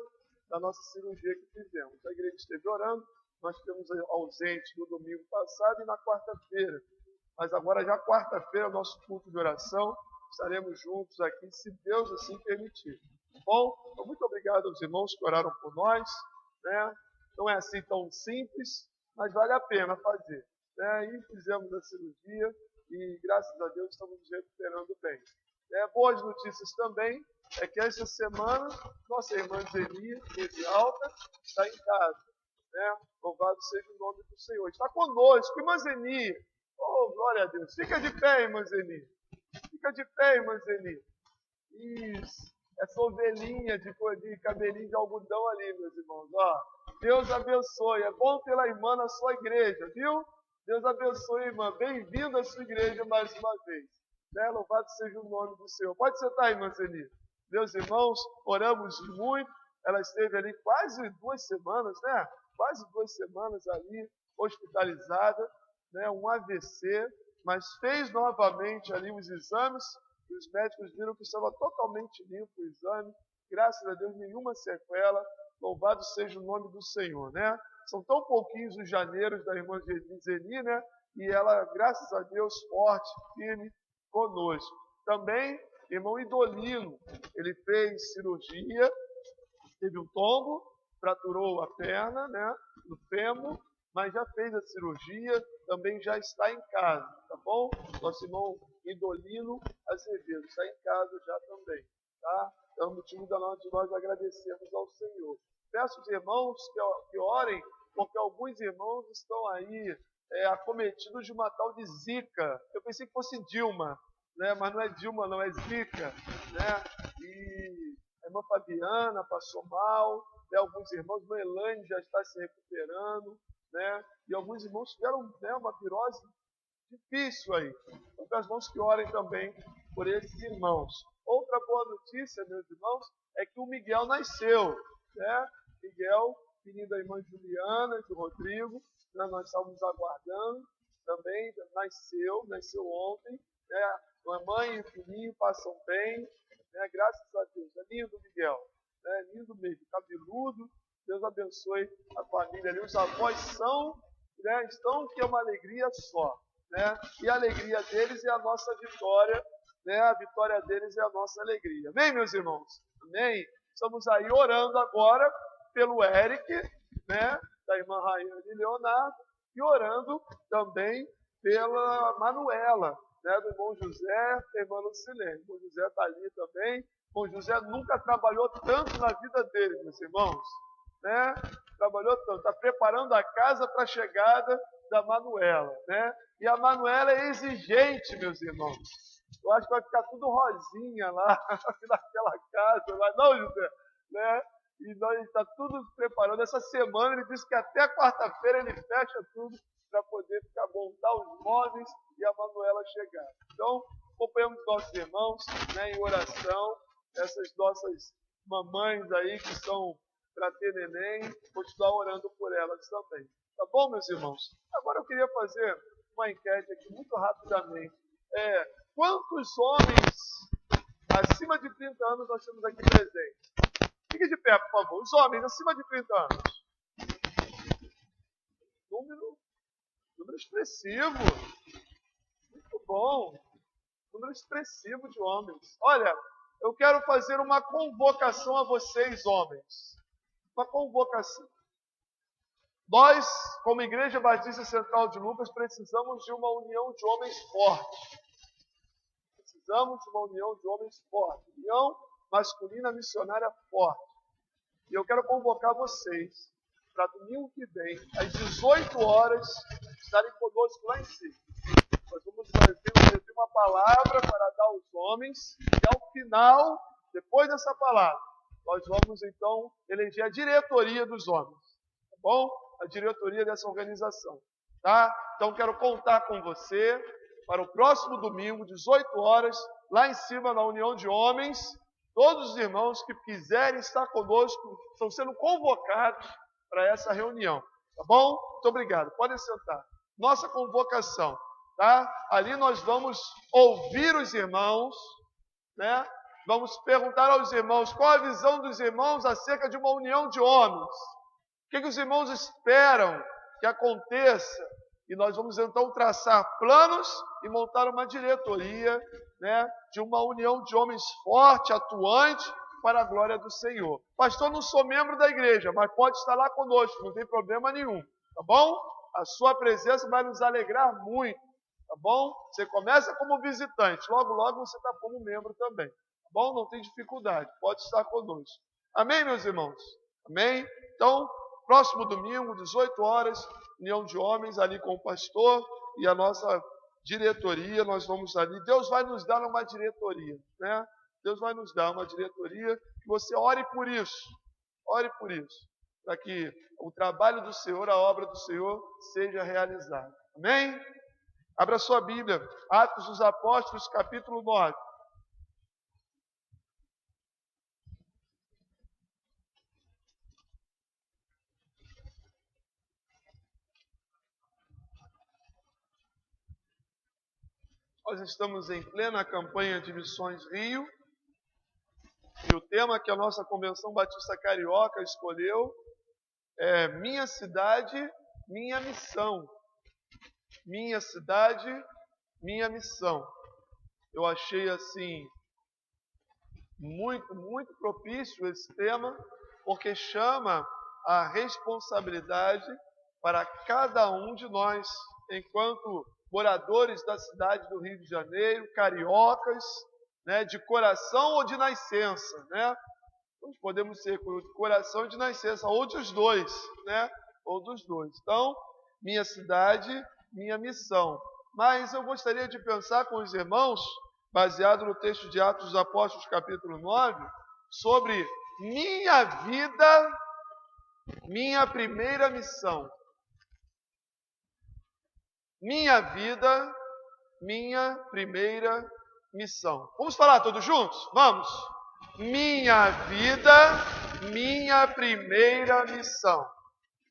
da nossa cirurgia que fizemos. A igreja esteve orando, nós tivemos ausente no domingo passado e na quarta-feira. Mas agora já quarta-feira, nosso culto de oração, estaremos juntos aqui, se Deus assim permitir. Bom, então muito obrigado aos irmãos que oraram por nós, né? Não é assim tão simples, mas vale a pena fazer, né? E fizemos a cirurgia e graças a Deus estamos nos recuperando bem. Boas notícias também é que essa semana nossa irmã Zeni, teve alta, está em casa, né? Louvado seja o nome do Senhor. Está conosco, irmã Zeni. Oh, glória a Deus. Fica de pé, irmã Zeni. Fica de pé, irmã Zeni. Isso. Essa ovelhinha de cabelinho de algodão ali, meus irmãos. Ó, Deus abençoe. É bom ter a irmã na sua igreja, viu? Deus abençoe, irmã. Bem-vindo à sua igreja mais uma vez. Né? Louvado seja o nome do Senhor. Pode sentar, irmã Zeni. Meus irmãos, oramos muito. Ela esteve ali quase 2 semanas, né? Quase 2 semanas ali, hospitalizada, né? Um AVC, mas fez novamente ali os exames, e os médicos viram que estava totalmente limpo o exame, graças a Deus, nenhuma sequela, louvado seja o nome do Senhor, né? São tão pouquinhos os janeiros da irmã Zeni, né? E ela, graças a Deus, forte, firme conosco. Também, irmão Idolino, ele fez cirurgia, teve um tombo, fraturou a perna, né? No fêmur, mas já fez a cirurgia, também já está em casa, tá bom? Nosso irmão Idolino Azevedo. Está em casa já também. Tá? É o motivo de nós agradecermos ao Senhor. Peço aos irmãos que orem, porque alguns irmãos estão aí acometidos de uma tal de Zika. Eu pensei que fosse Dilma, né? Mas não é Dilma, não, é Zika. Né? E a irmã Fabiana passou mal, né? Alguns irmãos, a Elaine já está se recuperando, né? E alguns irmãos tiveram, né, uma virose difícil aí. Então, peço aos irmãos que orem também por esses irmãos. Outra boa notícia, meus irmãos, é que o Miguel nasceu, né? Miguel, filho da irmã Juliana e do Rodrigo, né? Nós estávamos aguardando, também nasceu ontem, né? A mãe e o filhinho passam bem, né? Graças a Deus. É lindo, Miguel, né? Lindo mesmo, cabeludo. Deus abençoe a família ali. Os avós estão que é uma alegria só, né? E a alegria deles é a nossa vitória, né? A vitória deles é a nossa alegria. Amém, meus irmãos? Amém? Estamos aí orando agora pelo Eric, né? Da irmã Raiane e Leonardo, e orando também pela Manuela, né? Do irmão José, da irmã Lucilene. O irmão José está ali também. O irmão José nunca trabalhou tanto na vida dele, meus irmãos, né? Trabalhou tanto, está preparando a casa para a chegada da Manuela, né? E a Manuela é exigente, meus irmãos. Eu acho que vai ficar tudo rosinha lá, naquela casa lá. Não, José, né? E nós está tudo preparando. Essa semana ele disse que até quarta-feira ele fecha tudo para poder montar os móveis e a Manuela chegar. Então, acompanhamos nossos irmãos, né, em oração, essas nossas mamães aí que são para ter neném, continuar orando por elas também. Tá bom, meus irmãos? Agora eu queria fazer uma enquete aqui muito rapidamente. Quantos homens acima de 30 anos nós temos aqui presentes? Fique de pé, por favor. Os homens acima de 30 anos. Número expressivo. Muito bom. Número expressivo de homens. Olha, eu quero fazer uma convocação a vocês, homens. Uma convocação. Nós, como Igreja Batista Central de Lucas, precisamos de uma união de homens fortes. Precisamos de uma união de homens fortes. União masculina missionária forte. E eu quero convocar vocês para domingo que vem, às 18 horas, estarem conosco lá em cima. Nós vamos fazer uma palavra para dar aos homens e ao final, depois dessa palavra, nós vamos então eleger a diretoria dos homens. Tá bom? A diretoria dessa organização. Tá? Então quero contar com você para o próximo domingo, 18 horas, lá em cima na União de Homens. Todos os irmãos que quiserem estar conosco estão sendo convocados para essa reunião. Tá bom? Muito obrigado. Podem sentar. Nossa convocação. Tá? Ali nós vamos ouvir os irmãos, né? Vamos perguntar aos irmãos qual a visão dos irmãos acerca de uma união de homens. O que os irmãos esperam que aconteça? E nós vamos então traçar planos e montar uma diretoria, né, de uma união de homens forte, atuante, para a glória do Senhor. Pastor, não sou membro da igreja, mas pode estar lá conosco, não tem problema nenhum. Tá bom? A sua presença vai nos alegrar muito. Tá bom? Você começa como visitante, logo, logo você está como membro também. Tá bom? Não tem dificuldade, pode estar conosco. Amém, meus irmãos? Amém? Então, próximo domingo, 18 horas, união de homens ali com o pastor e a nossa diretoria, nós vamos ali. Deus vai nos dar uma diretoria, né? Deus vai nos dar uma diretoria, que você ore por isso, para que o trabalho do Senhor, a obra do Senhor, seja realizada. Amém? Abra sua Bíblia, Atos dos Apóstolos, capítulo 9. Nós estamos em plena campanha de Missões Rio, e o tema que a nossa Convenção Batista Carioca escolheu é Minha Cidade, Minha Missão. Minha cidade, minha missão. Eu achei assim muito propício esse tema, porque chama a responsabilidade para cada um de nós, enquanto moradores da cidade do Rio de Janeiro, cariocas, né, de coração ou de nascença, né? Nós podemos ser de coração e de nascença, ou dos dois, né? Ou dos dois. Então, minha cidade, minha missão. Mas eu gostaria de pensar com os irmãos, baseado no texto de Atos dos Apóstolos, capítulo 9, sobre minha vida, minha primeira missão. Minha vida, minha primeira missão. Vamos falar todos juntos? Vamos! Minha vida, minha primeira missão.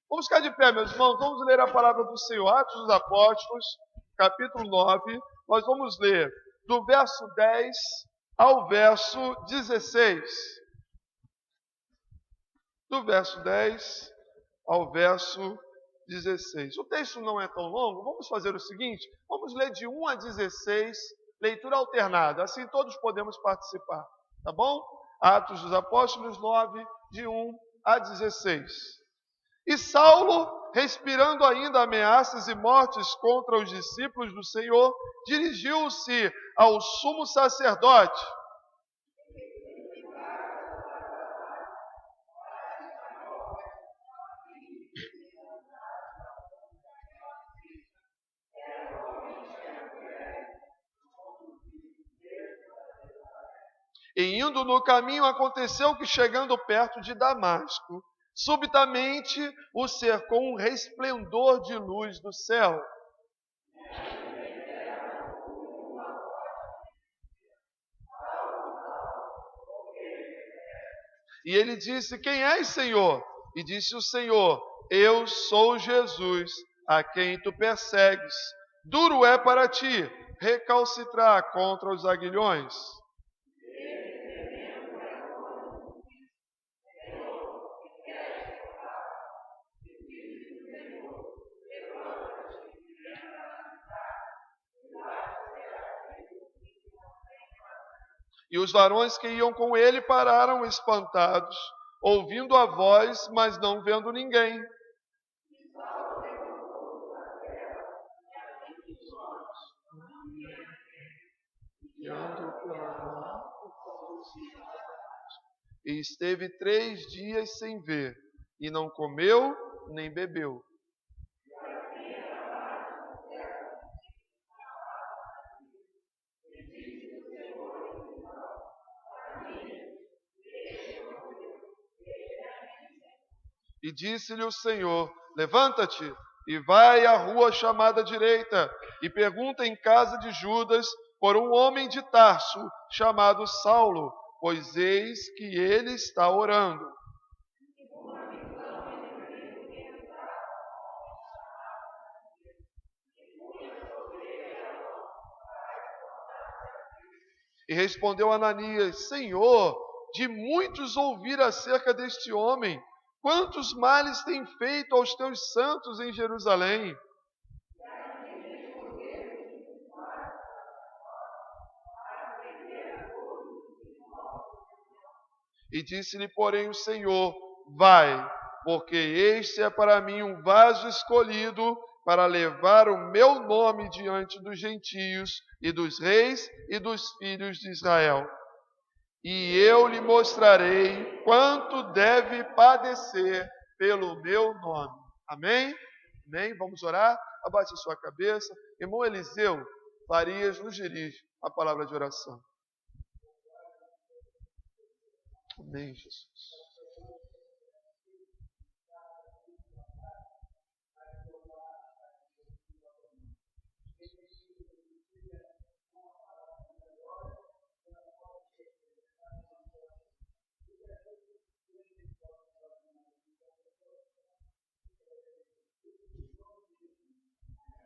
Vamos ficar de pé, meus irmãos. Vamos ler a palavra do Senhor. Atos dos Apóstolos, capítulo 9. Nós vamos ler do verso 10 ao verso 16. Do verso 10 ao verso 16. O texto não é tão longo. Vamos fazer o seguinte. Vamos ler de 1 a 16, leitura alternada. Assim todos podemos participar. Tá bom? Atos dos Apóstolos 9, de 1 a 16. E Saulo, respirando ainda ameaças e mortes contra os discípulos do Senhor, dirigiu-se ao sumo sacerdote. E indo no caminho, aconteceu que, chegando perto de Damasco, subitamente o cercou um resplendor de luz do céu. E ele disse: Quem és, Senhor? E disse o Senhor: Eu sou Jesus, a quem tu persegues. Duro é para ti recalcitrar contra os aguilhões. E os varões que iam com ele pararam espantados, ouvindo a voz, mas não vendo ninguém. E esteve 3 dias sem ver, e não comeu nem bebeu. E disse-lhe o Senhor: Levanta-te e vai à rua chamada direita, e pergunta em casa de Judas por um homem de Tarso chamado Saulo, pois eis que ele está orando. E respondeu Ananias: Senhor, de muitos ouvir acerca deste homem, quantos males tem feito aos teus santos em Jerusalém? E disse-lhe, porém, o Senhor: Vai, porque este é para mim um vaso escolhido para levar o meu nome diante dos gentios e dos reis e dos filhos de Israel. E eu lhe mostrarei quanto deve padecer pelo meu nome. Amém? Amém? Vamos orar? Abaixe a sua cabeça. Irmão Eliseu Farias nos dirige a palavra de oração. Amém, Jesus.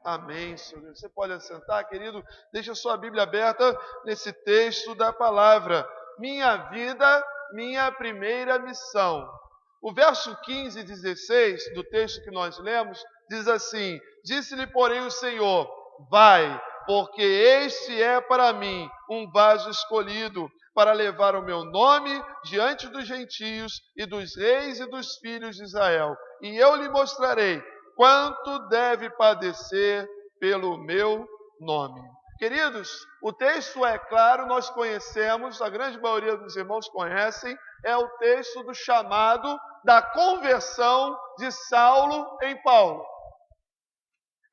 Amém, Senhor. Você pode assentar, querido. Deixa a sua Bíblia aberta nesse texto da palavra. Minha vida, minha primeira missão. O verso 15 e 16 do texto que nós lemos diz assim: Disse-lhe, porém, o Senhor: Vai, porque este é para mim um vaso escolhido para levar o meu nome diante dos gentios e dos reis e dos filhos de Israel. E eu lhe mostrarei quanto deve padecer pelo meu nome. Queridos, o texto é claro, nós conhecemos, a grande maioria dos irmãos conhecem, é o texto do chamado da conversão de Saulo em Paulo.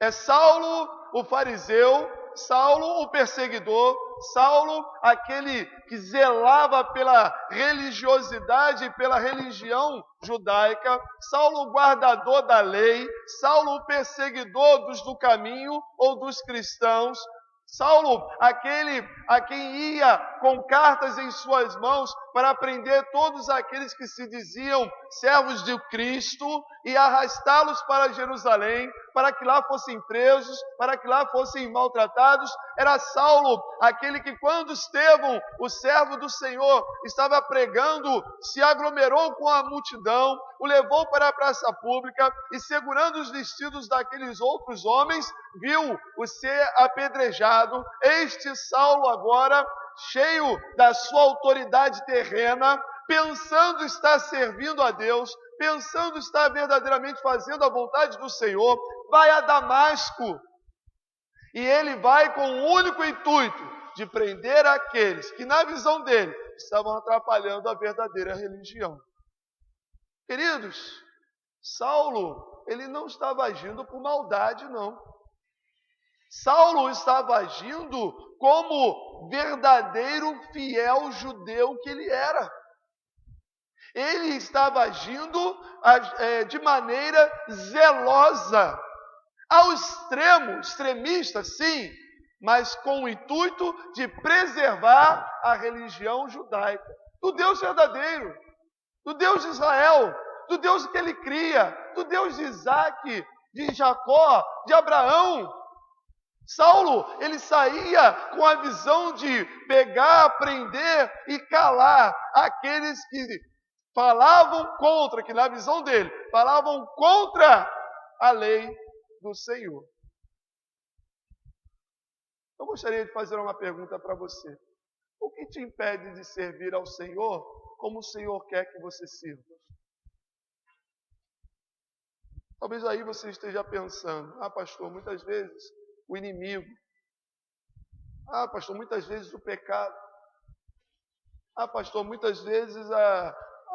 É Saulo o fariseu, Saulo o perseguidor, Saulo aquele que zelava pela religiosidade e pela religião judaica, Saulo o guardador da lei, Saulo o perseguidor dos do caminho ou dos cristãos, Saulo, aquele a quem ia com cartas em suas mãos para prender todos aqueles que se diziam servos de Cristo e arrastá-los para Jerusalém, para que lá fossem presos, para que lá fossem maltratados. Era Saulo, aquele que quando Estevão, o servo do Senhor, estava pregando, se aglomerou com a multidão, o levou para a praça pública e segurando os vestidos daqueles outros homens, viu-o ser apedrejado. Este Saulo agora, cheio da sua autoridade terrena, pensando estar servindo a Deus, pensando estar verdadeiramente fazendo a vontade do Senhor, vai a Damasco. E ele vai com o único intuito de prender aqueles que, na visão dele, estavam atrapalhando a verdadeira religião. Queridos, Saulo, ele não estava agindo por maldade, não. Saulo estava agindo como verdadeiro fiel judeu que ele era. Ele estava agindo de maneira zelosa, ao extremo, extremista, sim, mas com o intuito de preservar a religião judaica, do Deus verdadeiro, do Deus de Israel, do Deus que ele cria, do Deus de Isaac, de Jacó, de Abraão. Saulo, ele saía com a visão de pegar, prender e calar aqueles que falavam contra, que na visão dele, falavam contra a lei do Senhor. Eu gostaria de fazer uma pergunta para você. O que te impede de servir ao Senhor como o Senhor quer que você sirva? Talvez aí você esteja pensando, pastor, muitas vezes o inimigo. Pastor, muitas vezes o pecado. Pastor, muitas vezes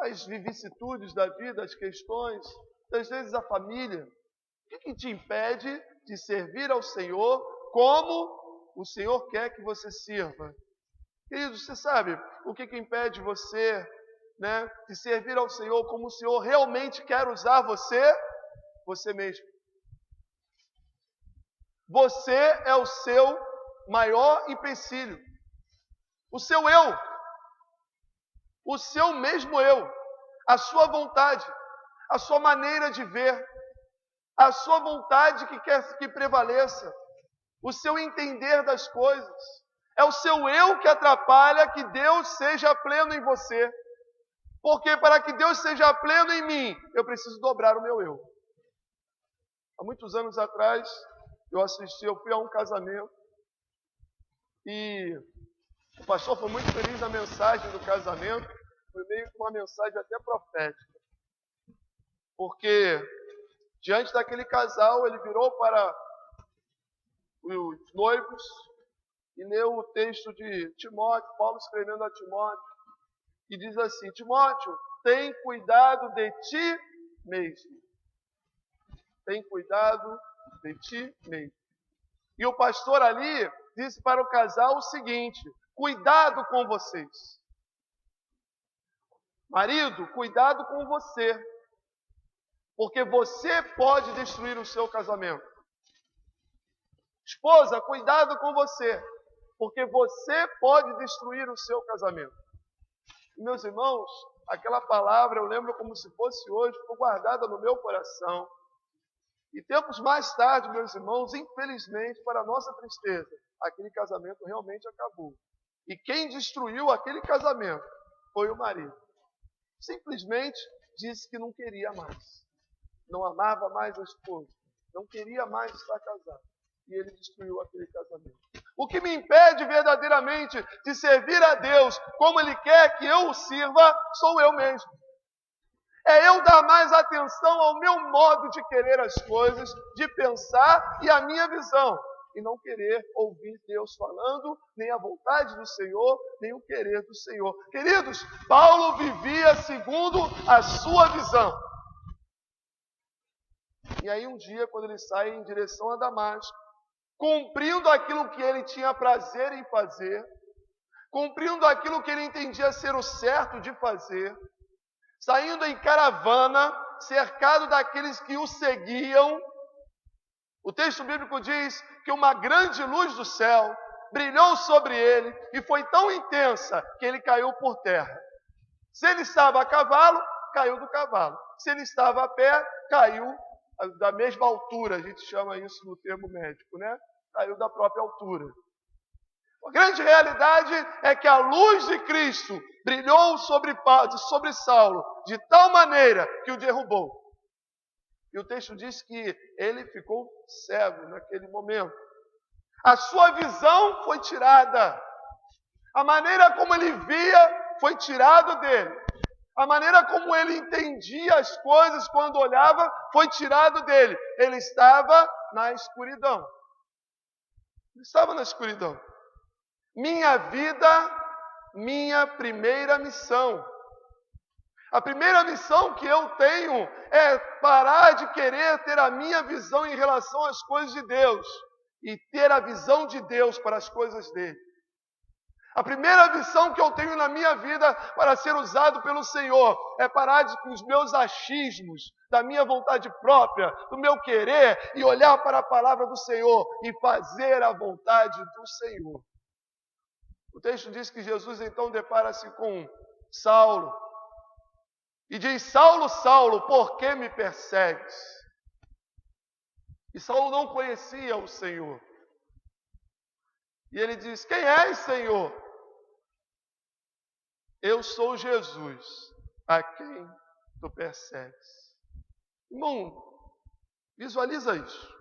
as vicissitudes da vida, as questões, muitas vezes a família. O que te impede de servir ao Senhor como o Senhor quer que você sirva? Querido, você sabe o que impede você, de servir ao Senhor como o Senhor realmente quer usar você? Você mesmo. Você é o seu maior empecilho. O seu eu. O seu mesmo eu. A sua vontade. A sua maneira de ver. A sua vontade que quer que prevaleça. O seu entender das coisas. É o seu eu que atrapalha que Deus seja pleno em você. Porque para que Deus seja pleno em mim, eu preciso dobrar o meu eu. Há muitos anos atrás, eu fui a um casamento e o pastor foi muito feliz na mensagem do casamento, foi meio que uma mensagem até profética, porque diante daquele casal ele virou para os noivos e leu o texto de Timóteo, Paulo escrevendo a Timóteo, e diz assim: Timóteo, tem cuidado de ti mesmo. Tem cuidado de ti mesmo. E o pastor ali disse para o casal o seguinte: cuidado com vocês. Marido, cuidado com você. Porque você pode destruir o seu casamento. Esposa, cuidado com você. Porque você pode destruir o seu casamento. E, meus irmãos, aquela palavra eu lembro como se fosse hoje, ficou guardada no meu coração. E tempos mais tarde, meus irmãos, infelizmente, para nossa tristeza, aquele casamento realmente acabou. E quem destruiu aquele casamento foi o marido. Simplesmente disse que não queria mais. Não amava mais a esposa. Não queria mais estar casado. E ele destruiu aquele casamento. O que me impede verdadeiramente de servir a Deus como Ele quer que eu o sirva, sou eu mesmo. É eu dar mais atenção ao meu modo de querer as coisas, de pensar e à minha visão. E não querer ouvir Deus falando, nem a vontade do Senhor, nem o querer do Senhor. Queridos, Paulo vivia segundo a sua visão. E aí um dia, quando ele sai em direção a Damasco, cumprindo aquilo que ele tinha prazer em fazer, cumprindo aquilo que ele entendia ser o certo de fazer, saindo em caravana, cercado daqueles que o seguiam, o texto bíblico diz que uma grande luz do céu brilhou sobre ele e foi tão intensa que ele caiu por terra. Se ele estava a cavalo, caiu do cavalo. Se ele estava a pé, caiu da mesma altura. A gente chama isso no termo médico, né? Caiu da própria altura. A grande realidade é que a luz de Cristo brilhou sobre Saulo de tal maneira que o derrubou. E o texto diz que ele ficou cego naquele momento. A sua visão foi tirada. A maneira como ele via foi tirado dele. A maneira como ele entendia as coisas quando olhava foi tirado dele. Ele estava na escuridão. Ele estava na escuridão. Minha vida, minha primeira missão. A primeira missão que eu tenho é parar de querer ter a minha visão em relação às coisas de Deus e ter a visão de Deus para as coisas dele. A primeira missão que eu tenho na minha vida para ser usado pelo Senhor é parar com os meus achismos, da minha vontade própria, do meu querer e olhar para a palavra do Senhor e fazer a vontade do Senhor. O texto diz que Jesus então depara-se com Saulo e diz: Saulo, Saulo, por que me persegues? E Saulo não conhecia o Senhor. E ele diz: quem és, Senhor? Eu sou Jesus, a quem tu persegues. Irmão, visualiza isso.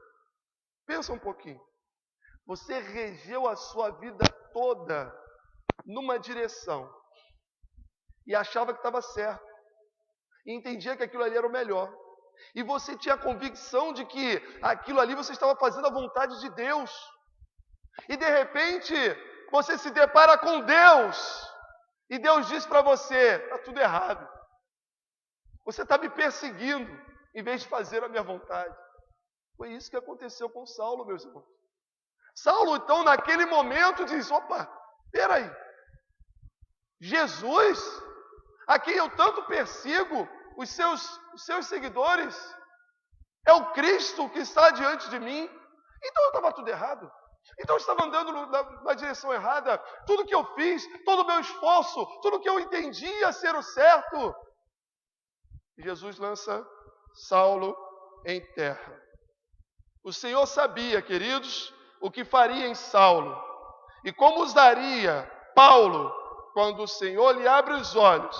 Pensa um pouquinho. Você regeu a sua vida toda numa direção e achava que estava certo. E entendia que aquilo ali era o melhor. E você tinha a convicção de que aquilo ali você estava fazendo a vontade de Deus. E de repente, você se depara com Deus. E Deus diz para você: está tudo errado. Você está me perseguindo em vez de fazer a minha vontade. Foi isso que aconteceu com Saulo, meus irmãos. Saulo, então, naquele momento, diz: opa, peraí. Jesus, a quem eu tanto persigo, os seus seguidores, é o Cristo que está diante de mim. Então eu estava tudo errado. Então eu estava andando na direção errada. Tudo que eu fiz, todo o meu esforço, tudo que eu entendia ser o certo. Jesus lança Saulo em terra. O Senhor sabia, queridos, o que faria em Saulo e como usaria Paulo quando o Senhor lhe abre os olhos.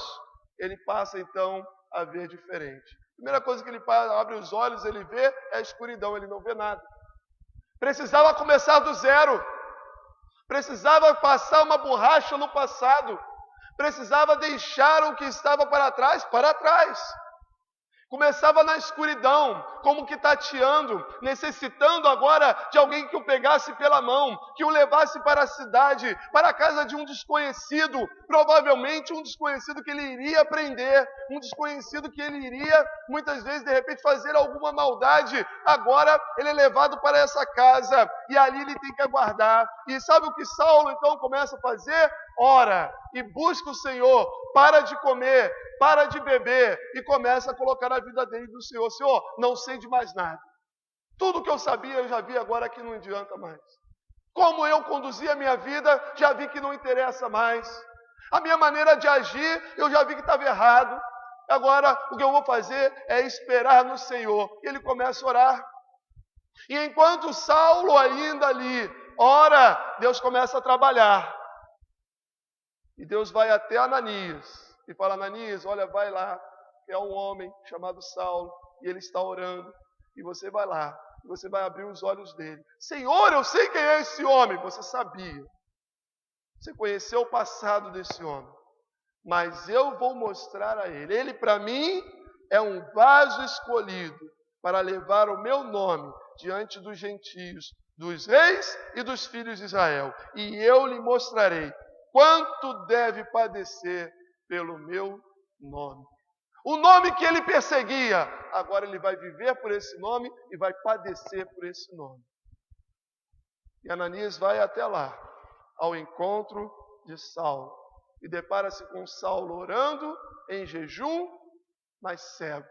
Ele passa então a ver diferente. A primeira coisa que ele abre os olhos, ele vê é a escuridão, ele não vê nada. Precisava começar do zero. Precisava passar uma borracha no passado. Precisava deixar o que estava para trás. Começava na escuridão, como que tateando, necessitando agora de alguém que o pegasse pela mão, que o levasse para a cidade, para a casa de um desconhecido, provavelmente um desconhecido que ele iria prender, um desconhecido que ele iria, muitas vezes, de repente, fazer alguma maldade. Agora ele é levado para essa casa e ali ele tem que aguardar. E sabe o que Saulo então começa a fazer? Ora e busca o Senhor, para de comer, para de beber e começa a colocar a vida dele no Senhor. Senhor, não sei de mais nada. Tudo que eu sabia, eu já vi agora que não adianta mais. Como eu conduzi a minha vida, já vi que não interessa mais. A minha maneira de agir, eu já vi que estava errado. Agora, o que eu vou fazer é esperar no Senhor. E ele começa a orar. E enquanto Saulo ainda ali ora, Deus começa a trabalhar. E Deus vai até Ananias e fala: Ananias, olha, vai lá, que é um homem chamado Saulo, e ele está orando, e você vai lá, e você vai abrir os olhos dele. Senhor, eu sei quem é esse homem. Você sabia. Você conheceu o passado desse homem. Mas eu vou mostrar a ele. Ele para mim é um vaso escolhido para levar o meu nome diante dos gentios, dos reis e dos filhos de Israel. E eu lhe mostrarei quanto deve padecer pelo meu nome. O nome que ele perseguia, agora ele vai viver por esse nome e vai padecer por esse nome. E Ananias vai até lá, ao encontro de Saulo, e depara-se com Saulo orando em jejum, mas cego.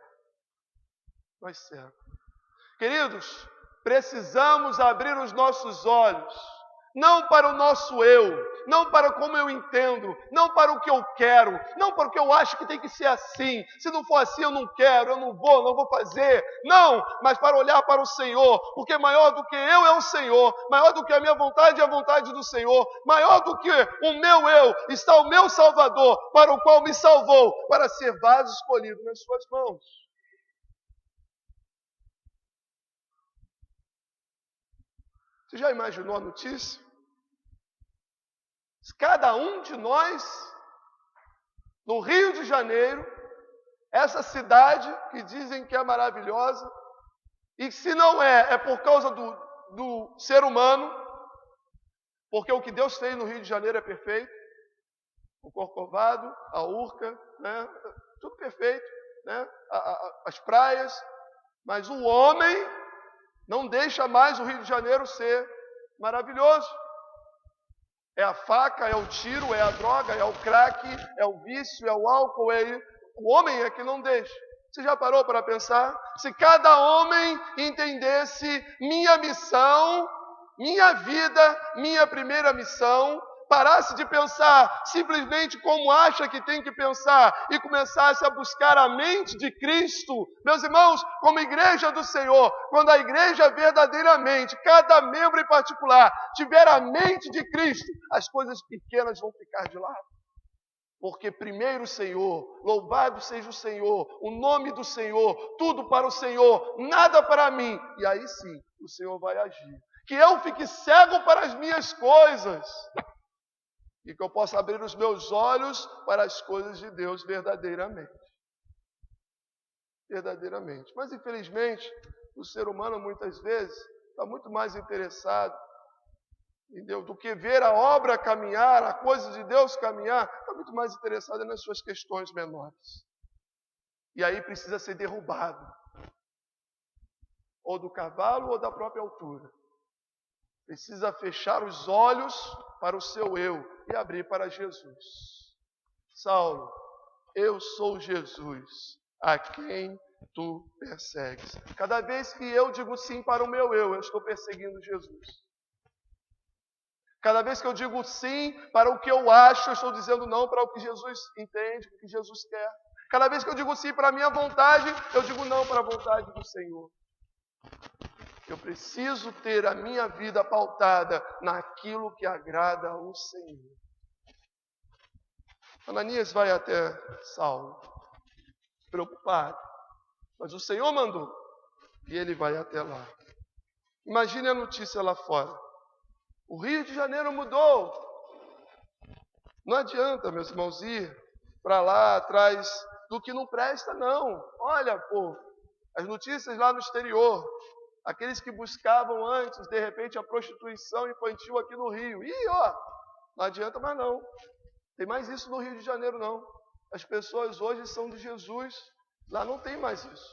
Queridos, precisamos abrir os nossos olhos, não para o nosso eu, não para como eu entendo, não para o que eu quero, não para o que eu acho que tem que ser assim. Se não for assim, eu não quero, eu não vou fazer. Não, mas para olhar para o Senhor, porque maior do que eu é o Senhor, maior do que a minha vontade é a vontade do Senhor, maior do que o meu eu está o meu Salvador, para o qual me salvou, para ser vaso escolhido nas suas mãos. Você já imaginou a notícia? Cada um de nós, no Rio de Janeiro, essa cidade que dizem que é maravilhosa, e se não é por causa do ser humano, porque o que Deus fez no Rio de Janeiro é perfeito, o Corcovado, a Urca, né? Tudo perfeito, né? As praias, mas o homem não deixa mais o Rio de Janeiro ser maravilhoso. É a faca, é o tiro, é a droga, é o crack, é o vício, é o álcool, o homem é que não deixa. Você já parou para pensar? Se cada homem entendesse minha missão, minha vida, minha primeira missão, parasse de pensar simplesmente como acha que tem que pensar e começasse a buscar a mente de Cristo, meus irmãos, como igreja do Senhor, quando a igreja verdadeiramente, cada membro em particular, tiver a mente de Cristo, as coisas pequenas vão ficar de lado. Porque primeiro o Senhor, louvado seja o Senhor, o nome do Senhor, tudo para o Senhor, nada para mim. E aí sim, o Senhor vai agir. Que eu fique cego para as minhas coisas. E que eu possa abrir os meus olhos para as coisas de Deus verdadeiramente. Verdadeiramente. Mas infelizmente, o ser humano muitas vezes está muito mais interessado em Deus do que ver a obra caminhar, a coisa de Deus caminhar, está muito mais interessado nas suas questões menores. E aí precisa ser derrubado. Ou do cavalo ou da própria altura. Precisa fechar os olhos para o seu eu e abrir para Jesus. Saulo, eu sou Jesus, a quem tu persegues. Cada vez que eu digo sim para o meu eu estou perseguindo Jesus. Cada vez que eu digo sim para o que eu acho, eu estou dizendo não para o que Jesus entende, o que Jesus quer. Cada vez que eu digo sim para a minha vontade, eu digo não para a vontade do Senhor. Eu preciso ter a minha vida pautada naquilo que agrada ao Senhor. Ananias vai até Saulo, preocupado. Mas o Senhor mandou e ele vai até lá. Imagine a notícia lá fora. O Rio de Janeiro mudou. Não adianta, meus irmãos, ir para lá atrás do que não presta, não. Olha, as notícias lá no exterior. Aqueles que buscavam antes, de repente, a prostituição infantil aqui no Rio. Não adianta mais não. Tem mais isso no Rio de Janeiro, não. As pessoas hoje são de Jesus. Lá não tem mais isso.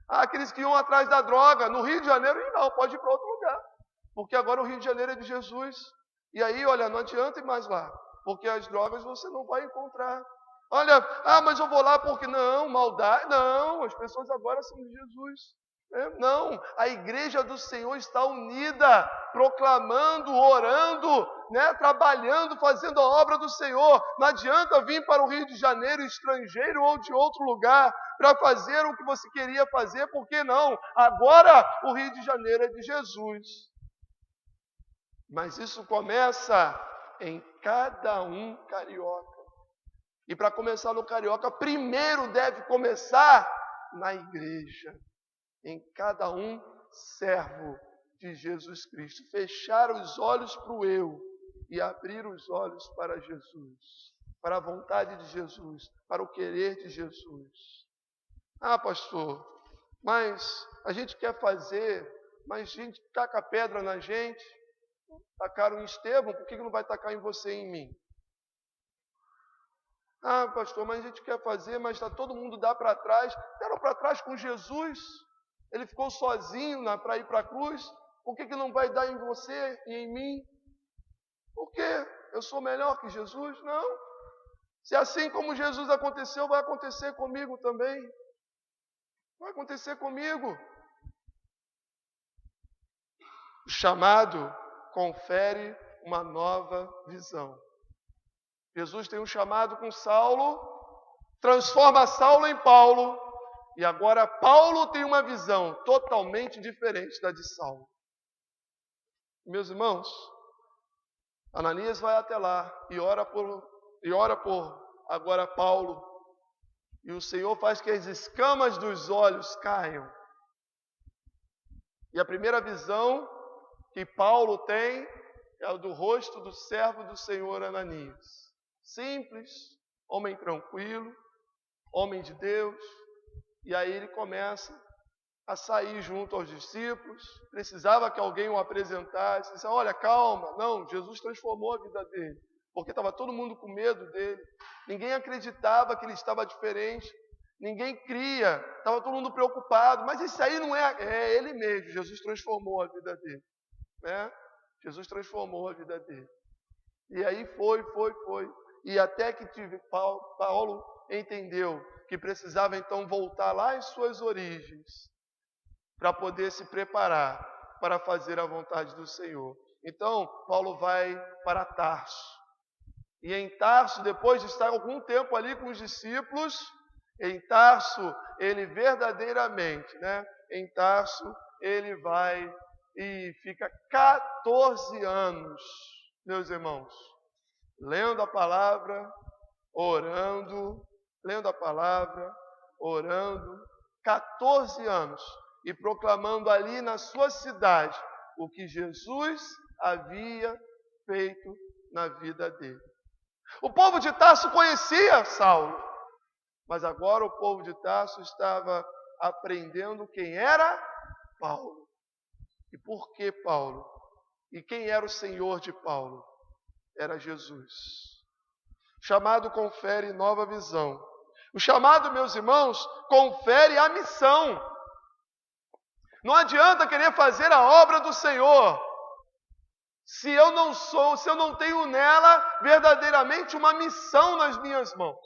Aqueles que iam atrás da droga, no Rio de Janeiro, não, pode ir para outro lugar. Porque agora o Rio de Janeiro é de Jesus. E aí, olha, não adianta ir mais lá. Porque as drogas você não vai encontrar. Olha, mas eu vou lá porque não, maldade. Não, as pessoas agora são de Jesus. Não, a igreja do Senhor está unida, proclamando, orando, né, trabalhando, fazendo a obra do Senhor. Não adianta vir para o Rio de Janeiro, estrangeiro ou de outro lugar, para fazer o que você queria fazer, porque não? Agora o Rio de Janeiro é de Jesus. Mas isso começa em cada um carioca. E para começar no carioca, primeiro deve começar na igreja. Em cada um servo de Jesus Cristo. Fechar os olhos para o eu e abrir os olhos para Jesus. Para a vontade de Jesus. Para o querer de Jesus. Ah, pastor, mas a gente quer fazer, mas a gente taca pedra na gente. Tacaram em Estevão, por que não vai tacar em você e em mim? Ah, pastor, mas a gente quer fazer, mas está todo mundo dá para trás. Deram para trás com Jesus. Ele ficou sozinho para ir para a cruz. Por que não vai dar em você e em mim? Por quê? Eu sou melhor que Jesus? Não. Se assim como Jesus aconteceu, vai acontecer comigo também. Vai acontecer comigo. O chamado confere uma nova visão. Jesus tem um chamado com Saulo, transforma Saulo em Paulo, e agora Paulo tem uma visão totalmente diferente da de Saulo. Meus irmãos, Ananias vai até lá e ora por agora Paulo, e o Senhor faz que as escamas dos olhos caiam. E a primeira visão que Paulo tem é o do rosto do servo do Senhor Ananias. Simples, homem tranquilo, homem de Deus. E aí ele começa a sair junto aos discípulos. Precisava que alguém o apresentasse. Disse, olha, calma. Não, Jesus transformou a vida dele. Porque estava todo mundo com medo dele. Ninguém acreditava que ele estava diferente. Ninguém cria. Estava todo mundo preocupado. Mas isso aí não é ele mesmo. Jesus transformou a vida dele. Né? Jesus transformou a vida dele. E aí foi. E até que Paulo entendeu que precisava então voltar lá em suas origens para poder se preparar para fazer a vontade do Senhor. Então, Paulo vai para Tarso. E em Tarso, depois de estar algum tempo ali com os discípulos, em Tarso, ele verdadeiramente, em Tarso, ele vai e fica 14 anos, meus irmãos, lendo a palavra, orando, 14 anos, e proclamando ali na sua cidade o que Jesus havia feito na vida dele. O povo de Tarso conhecia Saulo, mas agora o povo de Tarso estava aprendendo quem era Paulo. E por que Paulo? E quem era o Senhor de Paulo? Era Jesus. O chamado confere nova visão. O chamado, meus irmãos, confere a missão. Não adianta querer fazer a obra do Senhor se eu não tenho nela verdadeiramente uma missão nas minhas mãos.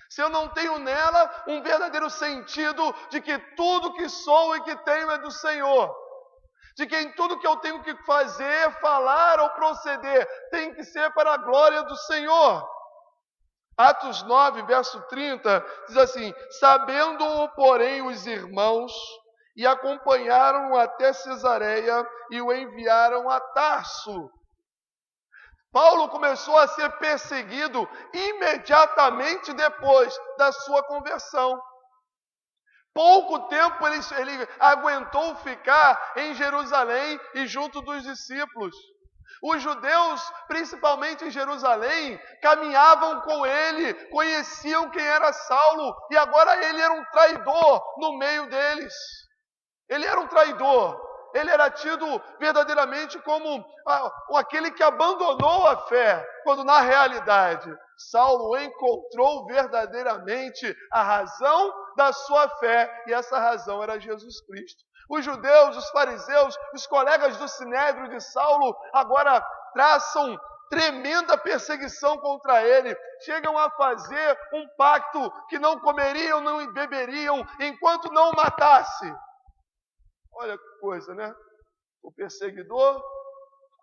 Se eu não tenho nela um verdadeiro sentido de que tudo que sou e que tenho é do Senhor. De que em tudo que eu tenho que fazer, falar ou proceder, tem que ser para a glória do Senhor. Atos 9, verso 30, diz assim, sabendo-o, porém, os irmãos, e acompanharam-o até Cesareia e o enviaram a Tarso. Paulo começou a ser perseguido imediatamente depois da sua conversão. Pouco tempo ele aguentou ficar em Jerusalém e junto dos discípulos. Os judeus, principalmente em Jerusalém, caminhavam com ele, conheciam quem era Saulo, e agora ele era um traidor no meio deles. Ele era um traidor. Ele era tido verdadeiramente como aquele que abandonou a fé, quando na realidade Saulo encontrou verdadeiramente a razão da sua fé, e essa razão era Jesus Cristo. Os judeus, os fariseus, os colegas do sinédrio de Saulo agora traçam tremenda perseguição contra ele, chegam a fazer um pacto que não comeriam, não beberiam, enquanto não o matasse. Olha que coisa, né? O perseguidor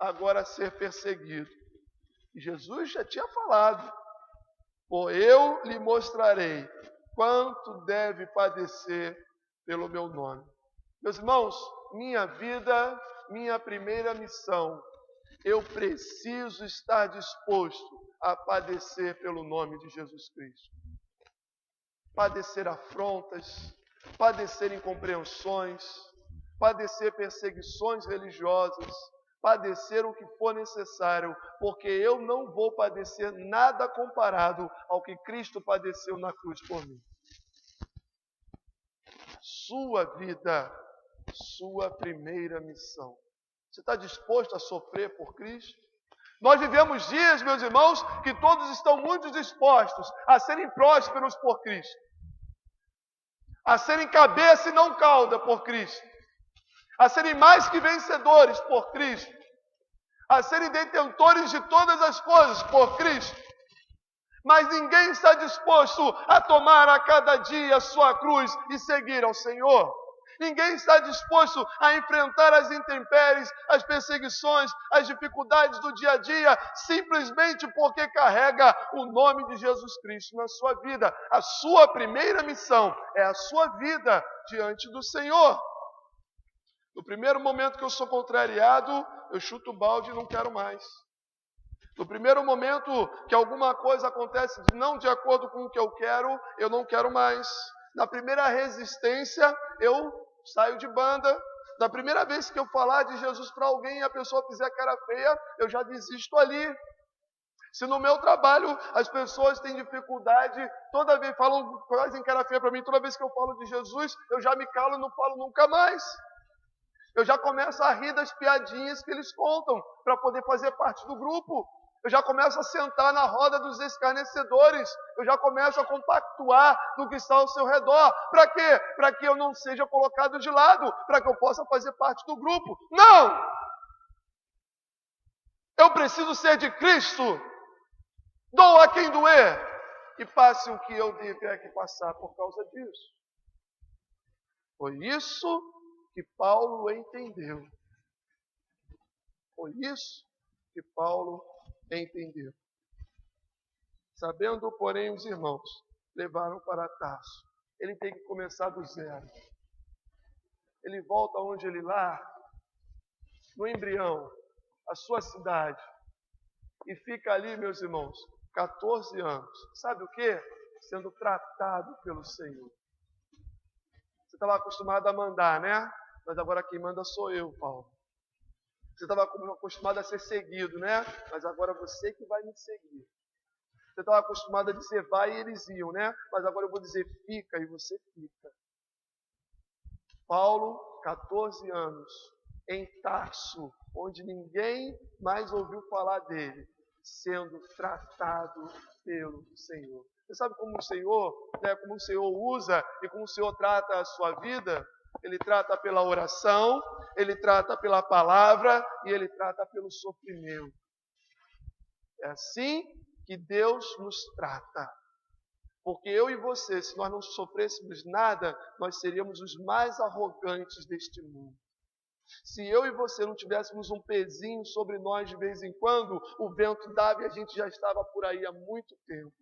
agora ser perseguido. E Jesus já tinha falado, por eu lhe mostrarei quanto deve padecer pelo meu nome. Meus irmãos, minha vida, minha primeira missão, eu preciso estar disposto a padecer pelo nome de Jesus Cristo. Padecer afrontas, padecer incompreensões, padecer perseguições religiosas, padecer o que for necessário, porque eu não vou padecer nada comparado ao que Cristo padeceu na cruz por mim. sua vida, sua primeira missão. Você está disposto a sofrer por Cristo? Nós vivemos dias, meus irmãos, que todos estão muito dispostos a serem prósperos por Cristo, a serem cabeça e não cauda por Cristo, a serem mais que vencedores por Cristo, a serem detentores de todas as coisas por Cristo. Mas ninguém está disposto a tomar a cada dia a sua cruz e seguir ao Senhor. Ninguém está disposto a enfrentar as intempéries, as perseguições, as dificuldades do dia a dia, simplesmente porque carrega o nome de Jesus Cristo na sua vida. A sua primeira missão é a sua vida diante do Senhor. No primeiro momento que eu sou contrariado, eu chuto o balde e não quero mais. No primeiro momento que alguma coisa acontece não de acordo com o que eu não quero mais. Na primeira resistência, eu saio de banda. Na primeira vez que eu falar de Jesus para alguém e a pessoa fizer cara feia, eu já desisto ali. Se no meu trabalho as pessoas têm dificuldade, toda vez fazem cara feia para mim, toda vez que eu falo de Jesus, eu já me calo e não falo nunca mais. Eu já começo a rir das piadinhas que eles contam para poder fazer parte do grupo. Eu já começo a sentar na roda dos escarnecedores. Eu já começo a compactuar no que está ao seu redor. Para quê? Para que eu não seja colocado de lado, para que eu possa fazer parte do grupo. Não! Eu preciso ser de Cristo. Doa a quem doer. E passe o que eu tiver que passar por causa disso. Foi isso que Paulo entendeu. Foi isso que Paulo entendeu. Sabendo, porém, os irmãos levaram para Tarso. Ele tem que começar do zero. Ele volta onde ele lá, no embrião, a sua cidade, e fica ali, meus irmãos, 14 anos. Sabe o quê? Sendo tratado pelo Senhor. Você estava acostumado a mandar, né? Mas agora quem manda sou eu, Paulo. Você estava acostumado a ser seguido, né? Mas agora você que vai me seguir. Você estava acostumado a dizer vai e eles iam, né? Mas agora eu vou dizer fica e você fica. Paulo, 14 anos, em Tarso, onde ninguém mais ouviu falar dele, sendo tratado pelo Senhor. Você sabe como o Senhor, né, como o Senhor usa e como o Senhor trata a sua vida? Ele trata pela oração, ele trata pela palavra e ele trata pelo sofrimento. É assim que Deus nos trata. Porque eu e você, se nós não sofrêssemos nada, nós seríamos os mais arrogantes deste mundo. Se eu e você não tivéssemos um pezinho sobre nós de vez em quando, o vento dava e a gente já estava por aí há muito tempo.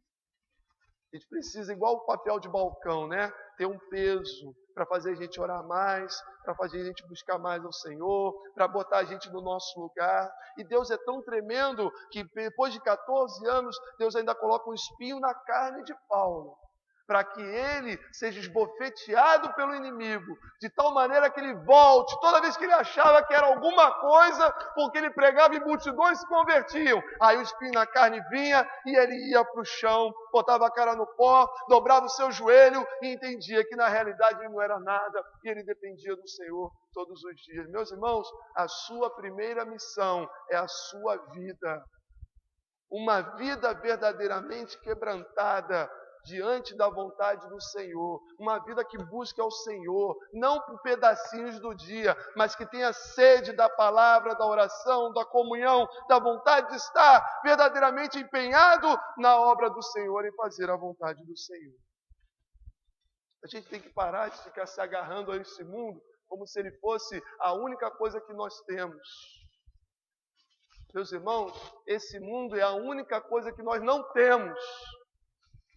A gente precisa, igual o papel de balcão, né? Ter um peso para fazer a gente orar mais, para fazer a gente buscar mais ao Senhor, para botar a gente no nosso lugar. E Deus é tão tremendo que depois de 14 anos, Deus ainda coloca um espinho na carne de Paulo, para que ele seja esbofeteado pelo inimigo, de tal maneira que ele volte, toda vez que ele achava que era alguma coisa, porque ele pregava e multidões se convertiam. Aí o espinho na carne vinha e ele ia para o chão, botava a cara no pó, dobrava o seu joelho e entendia que na realidade ele não era nada e ele dependia do Senhor todos os dias. Meus irmãos, a sua primeira missão é a sua vida. Uma vida verdadeiramente quebrantada diante da vontade do Senhor, uma vida que busque ao Senhor, não por pedacinhos do dia, mas que tenha sede da palavra, da oração, da comunhão, da vontade de estar verdadeiramente empenhado na obra do Senhor e fazer a vontade do Senhor. A gente tem que parar de ficar se agarrando a esse mundo como se ele fosse a única coisa que nós temos. Meus irmãos, esse mundo é a única coisa que nós não temos.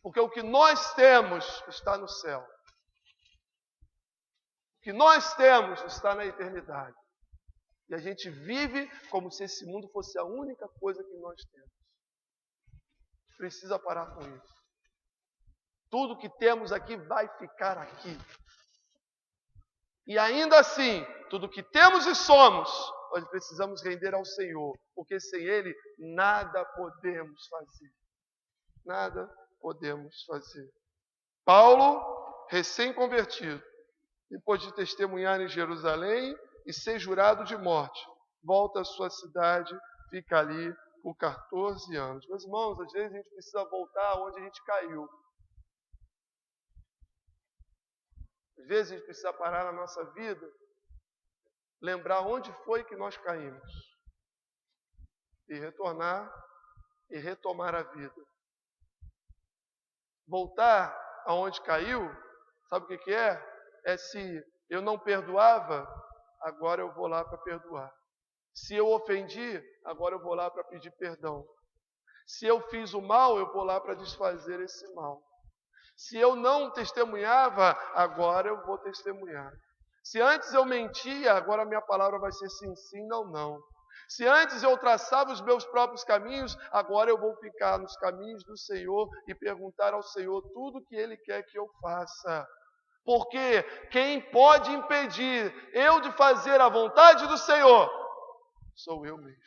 Porque o que nós temos está no céu. O que nós temos está na eternidade. E a gente vive como se esse mundo fosse a única coisa que nós temos. Precisa parar com isso. Tudo que temos aqui vai ficar aqui. E ainda assim, tudo que temos e somos, nós precisamos render ao Senhor. Porque sem Ele, nada podemos fazer. Nada podemos fazer. Paulo, recém-convertido, depois de testemunhar em Jerusalém e ser jurado de morte, volta à sua cidade, fica ali por 14 anos. Meus irmãos, às vezes a gente precisa voltar onde a gente caiu. Às vezes a gente precisa parar na nossa vida, lembrar onde foi que nós caímos e retornar e retomar a vida. Voltar aonde caiu, sabe o que é? É se eu não perdoava, agora eu vou lá para perdoar. Se eu ofendi, agora eu vou lá para pedir perdão. Se eu fiz o mal, eu vou lá para desfazer esse mal. Se eu não testemunhava, agora eu vou testemunhar. Se antes eu mentia, agora a minha palavra vai ser sim, sim, não, não. Se antes eu traçava os meus próprios caminhos, agora eu vou ficar nos caminhos do Senhor e perguntar ao Senhor tudo o que Ele quer que eu faça. Porque quem pode impedir eu de fazer a vontade do Senhor sou eu mesmo.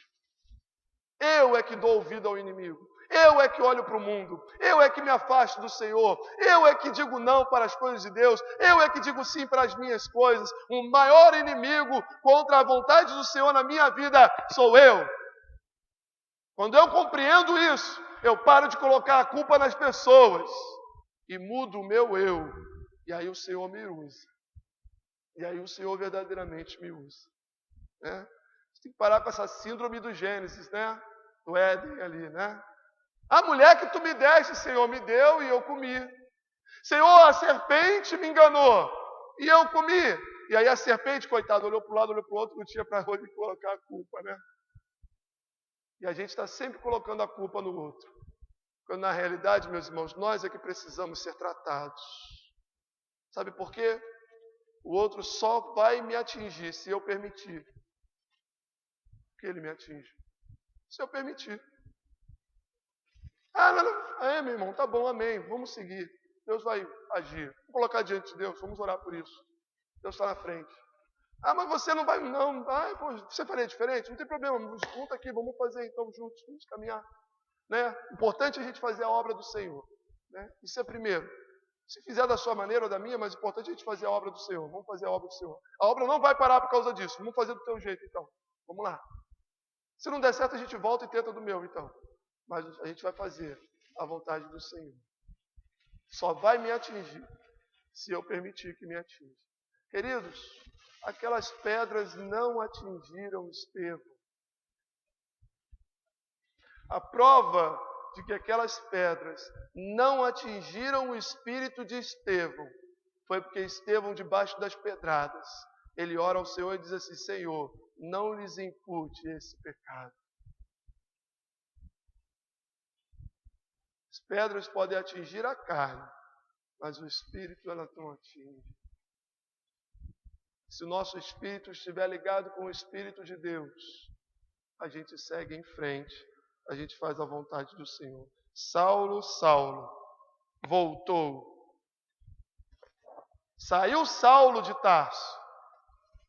Eu é que dou ouvido ao inimigo. Eu é que olho para o mundo. Eu é que me afasto do Senhor. Eu é que digo não para as coisas de Deus. Eu é que digo sim para as minhas coisas. O maior inimigo contra a vontade do Senhor na minha vida sou eu. Quando eu compreendo isso, eu paro de colocar a culpa nas pessoas e mudo o meu eu. E aí o Senhor me usa. E aí o Senhor verdadeiramente me usa. Né? Você tem que parar com essa síndrome do Gênesis, né? Do Éden ali, né? A mulher que tu me deste, Senhor, me deu e eu comi. Senhor, a serpente me enganou e eu comi. E aí a serpente, coitada, olhou para um lado, olhou para o outro, não tinha para onde colocar a culpa, né? E a gente está sempre colocando a culpa no outro. Quando na realidade, meus irmãos, nós é que precisamos ser tratados. Sabe por quê? O outro só vai me atingir se eu permitir que ele me atinja. Se eu permitir. Meu irmão, tá bom, amém. Vamos seguir. Deus vai agir. Vamos colocar diante de Deus, vamos orar por isso. Deus está na frente. Mas você não vai, não. Você faria diferente? Não tem problema, junta aqui, vamos fazer então juntos, vamos caminhar. Né? Importante a gente fazer a obra do Senhor. Né? Isso é primeiro. Se fizer da sua maneira ou da minha, mas importante a gente fazer a obra do Senhor. Vamos fazer a obra do Senhor. A obra não vai parar por causa disso. Vamos fazer do teu jeito então. Vamos lá. Se não der certo, a gente volta e tenta do meu então. Mas a gente vai fazer a vontade do Senhor. Só vai me atingir se eu permitir que me atinja. Queridos, aquelas pedras não atingiram Estevão. A prova de que aquelas pedras não atingiram o espírito de Estevão foi porque Estevão, debaixo das pedradas, ele ora ao Senhor e diz assim: Senhor, não lhes impute esse pecado. As pedras podem atingir a carne, mas o espírito ela não atinge. Se o nosso espírito estiver ligado com o Espírito de Deus, a gente segue em frente, a gente faz a vontade do Senhor. Saulo voltou. Saiu Saulo de Tarso,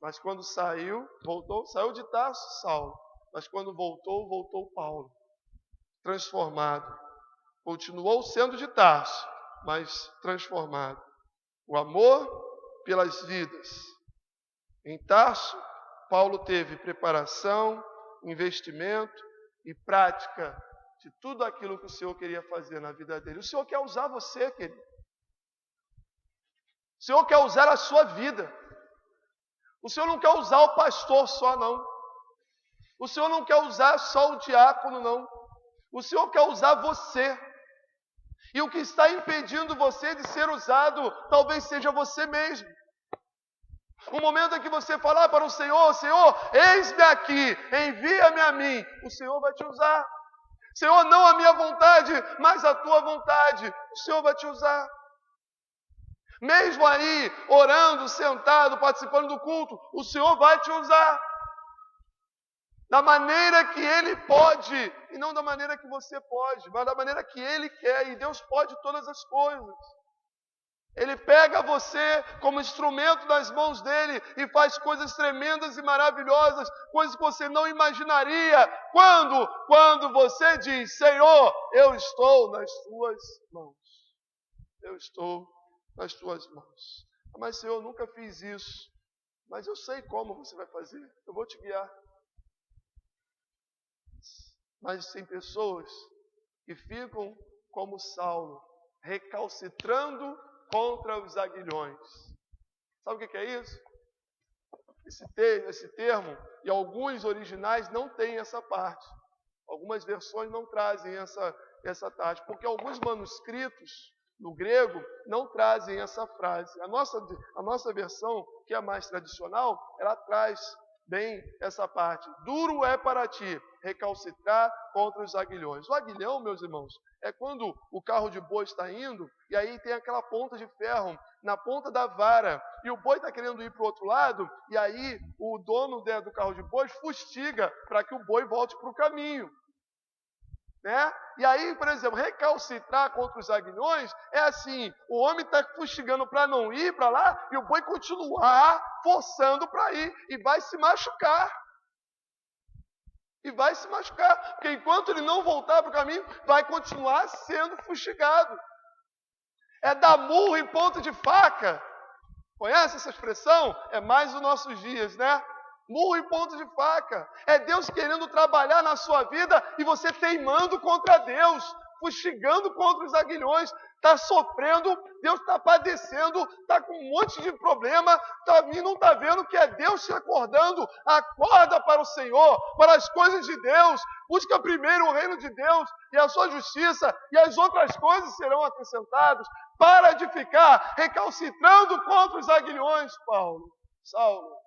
mas quando saiu de Tarso, Saulo, mas quando voltou Paulo, transformado. Continuou sendo de Tarso, mas transformado. O amor pelas vidas. Em Tarso, Paulo teve preparação, investimento e prática de tudo aquilo que o Senhor queria fazer na vida dele. O Senhor quer usar você, querido. O Senhor quer usar a sua vida. O Senhor não quer usar o pastor só, não. O Senhor não quer usar só o diácono, não. O Senhor quer usar você. E o que está impedindo você de ser usado, talvez seja você mesmo. O momento em que você falar para o Senhor: Senhor, eis-me aqui, envia-me a mim, o Senhor vai te usar. Senhor, não a minha vontade, mas a tua vontade, o Senhor vai te usar. Mesmo aí, orando, sentado, participando do culto, o Senhor vai te usar. Da maneira que Ele pode, e não da maneira que você pode, mas da maneira que Ele quer, e Deus pode todas as coisas. Ele pega você como instrumento nas mãos dEle e faz coisas tremendas e maravilhosas, coisas que você não imaginaria. Quando você diz: Senhor, eu estou nas tuas mãos. Eu estou nas tuas mãos. Mas, Senhor, eu nunca fiz isso. Mas eu sei como você vai fazer. Eu vou te guiar. Mas tem pessoas que ficam como Saulo, recalcitrando contra os aguilhões. Sabe o que é isso? Esse termo, e alguns originais não têm essa parte. Algumas versões não trazem essa parte, porque alguns manuscritos no grego não trazem essa frase. A nossa versão, que é a mais tradicional, ela traz bem essa parte. Duro é para ti recalcitrar contra os aguilhões. O aguilhão, meus irmãos, é quando o carro de boi está indo e aí tem aquela ponta de ferro na ponta da vara e o boi está querendo ir para o outro lado e aí o dono do carro de boi fustiga para que o boi volte para o caminho. Né? E aí, por exemplo, recalcitrar contra os aguilhões é assim, o homem está fustigando para não ir para lá e o boi continuar forçando para ir e vai se machucar. E vai se machucar, porque enquanto ele não voltar para o caminho, vai continuar sendo fustigado. É dar murro em ponta de faca. Conhece essa expressão? É mais os nossos dias, né? Murro em ponta de faca. É Deus querendo trabalhar na sua vida e você teimando contra Deus, fustigando contra os aguilhões, está sofrendo, Deus está padecendo, está com um monte de problema, e não está vendo que é Deus te acordando. Acorda para o Senhor, para as coisas de Deus. Busca primeiro o reino de Deus e a sua justiça, e as outras coisas serão acrescentadas. Para de ficar recalcitrando contra os aguilhões, Saulo.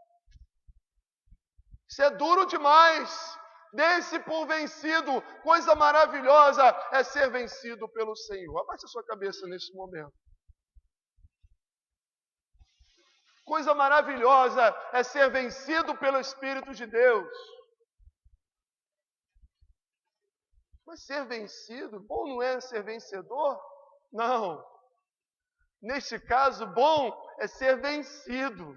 Isso é duro demais. Dê-se por vencido. Coisa maravilhosa é ser vencido pelo Senhor. Abaixe a sua cabeça nesse momento. Coisa maravilhosa é ser vencido pelo Espírito de Deus. Mas ser vencido, bom não é ser vencedor? Não. Neste caso, bom é ser vencido.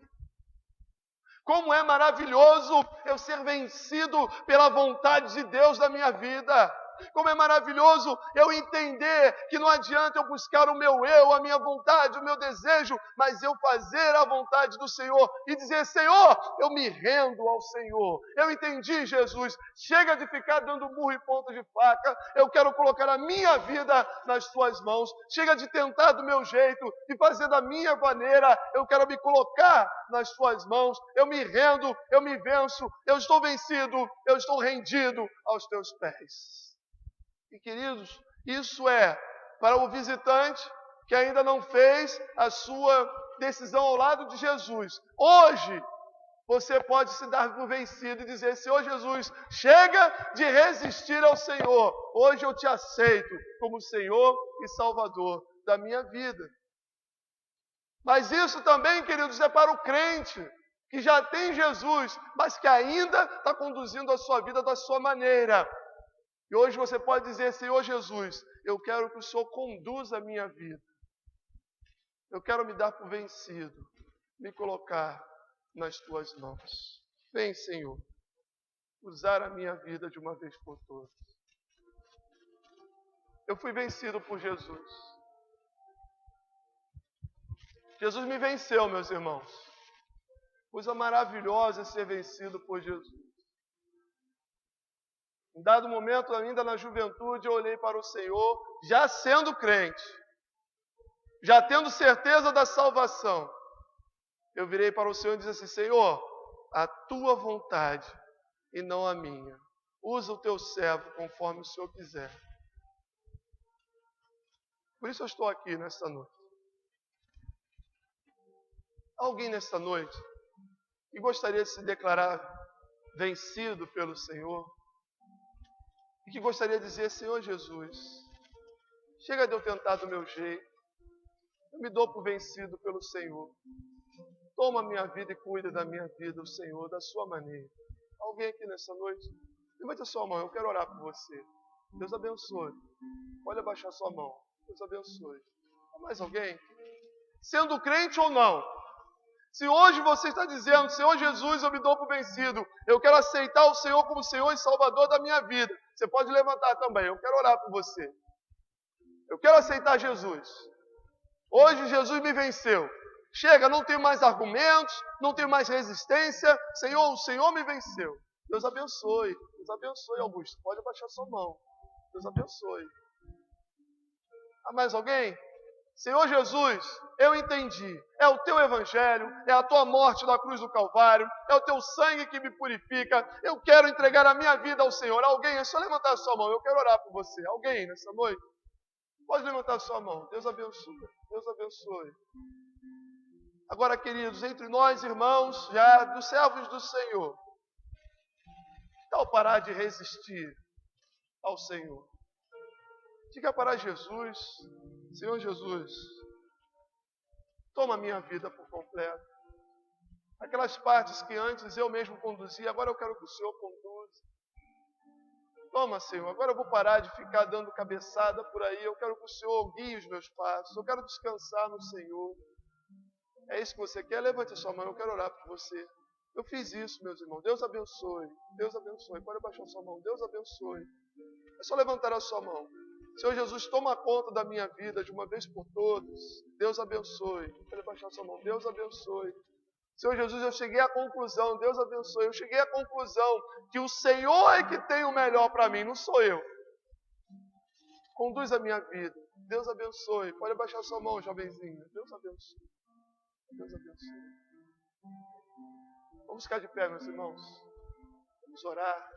Como é maravilhoso eu ser vencido pela vontade de Deus na minha vida. Como é maravilhoso eu entender que não adianta eu buscar o meu eu, a minha vontade, o meu desejo, mas eu fazer a vontade do Senhor e dizer, Senhor, eu me rendo ao Senhor. Eu entendi, Jesus, chega de ficar dando murro em ponta de faca, eu quero colocar a minha vida nas tuas mãos, chega de tentar do meu jeito, de fazer da minha maneira, eu quero me colocar nas tuas mãos, eu me rendo, eu me venço, eu estou vencido, eu estou rendido aos teus pés. E queridos, isso é para o visitante que ainda não fez a sua decisão ao lado de Jesus. Hoje, você pode se dar por vencido e dizer, Senhor Jesus, chega de resistir ao Senhor. Hoje eu te aceito como Senhor e Salvador da minha vida. Mas isso também, queridos, é para o crente que já tem Jesus, mas que ainda está conduzindo a sua vida da sua maneira. E hoje você pode dizer, Senhor Jesus, eu quero que o Senhor conduza a minha vida. Eu quero me dar por vencido, me colocar nas tuas mãos. Vem, Senhor, usar a minha vida de uma vez por todas. Eu fui vencido por Jesus. Jesus me venceu, meus irmãos. Coisa maravilhosa ser vencido por Jesus. Em dado momento, ainda na juventude, eu olhei para o Senhor, já sendo crente, já tendo certeza da salvação. Eu virei para o Senhor e disse assim, Senhor, a tua vontade e não a minha. Usa o teu servo conforme o Senhor quiser. Por isso eu estou aqui nesta noite. Alguém nesta noite que gostaria de se declarar vencido pelo Senhor? E que gostaria de dizer, Senhor Jesus, chega de eu tentar do meu jeito, eu me dou por vencido pelo Senhor. Toma a minha vida e cuida da minha vida, o Senhor, da sua maneira. Alguém aqui nessa noite? Levante a sua mão, eu quero orar por você. Deus abençoe. Pode abaixar a sua mão. Deus abençoe. Há mais alguém? Sendo crente ou não? Se hoje você está dizendo, Senhor Jesus, eu me dou por vencido, eu quero aceitar o Senhor como Senhor e Salvador da minha vida, você pode levantar também, eu quero orar por você. Eu quero aceitar Jesus. Hoje Jesus me venceu. Chega, não tenho mais argumentos, não tenho mais resistência. Senhor, o Senhor me venceu. Deus abençoe. Deus abençoe, Augusto. Pode abaixar sua mão. Deus abençoe. Há mais alguém? Senhor Jesus, eu entendi. É o teu evangelho, é a tua morte na cruz do Calvário, é o teu sangue que me purifica. Eu quero entregar a minha vida ao Senhor. Alguém, é só levantar a sua mão. Eu quero orar por você. Alguém nessa noite? Pode levantar a sua mão. Deus abençoe. Deus abençoe. Agora, queridos, entre nós, irmãos, já dos servos do Senhor, que tal parar de resistir ao Senhor? Diga para Jesus, Senhor Jesus, toma a minha vida por completo. Aquelas partes que antes eu mesmo conduzia, agora eu quero que o Senhor conduza. Toma, Senhor, agora eu vou parar de ficar dando cabeçada por aí, eu quero que o Senhor guie os meus passos, eu quero descansar no Senhor. É isso que você quer? Levante a sua mão, eu quero orar por você. Eu fiz isso, meus irmãos. Deus abençoe. Deus abençoe. Pode abaixar a sua mão. Deus abençoe. É só levantar a sua mão. Senhor Jesus, toma conta da minha vida de uma vez por todas. Deus abençoe. Pode abaixar a sua mão. Deus abençoe. Senhor Jesus, eu cheguei à conclusão. Deus abençoe. Eu cheguei à conclusão que o Senhor é que tem o melhor para mim, não sou eu. Conduz a minha vida. Deus abençoe. Pode abaixar a sua mão, jovenzinha. Deus abençoe. Deus abençoe. Vamos ficar de pé, meus irmãos. Vamos orar.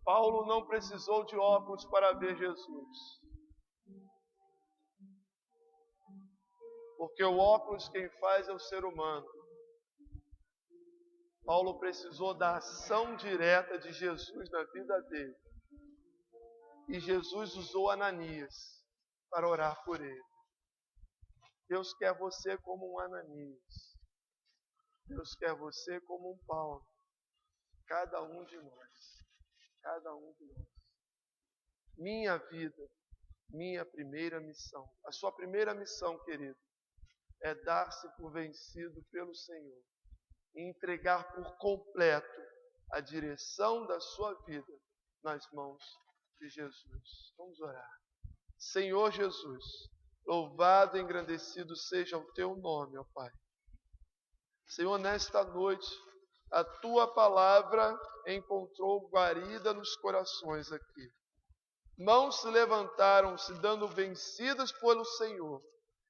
Paulo não precisou de óculos para ver Jesus. Porque o óculos quem faz é o ser humano. Paulo precisou da ação direta de Jesus na vida dele. E Jesus usou Ananias para orar por ele. Deus quer você como um Ananias. Deus quer você como um Paulo. Cada um de nós. Cada um de nós. Minha vida, minha primeira missão. A sua primeira missão, querido, é dar-se por vencido pelo Senhor. E entregar por completo a direção da sua vida nas mãos de Jesus. Vamos orar. Senhor Jesus, louvado e engrandecido seja o teu nome, ó Pai. Senhor, nesta noite, a tua palavra encontrou guarida nos corações aqui. Mãos se levantaram, se dando vencidas pelo Senhor.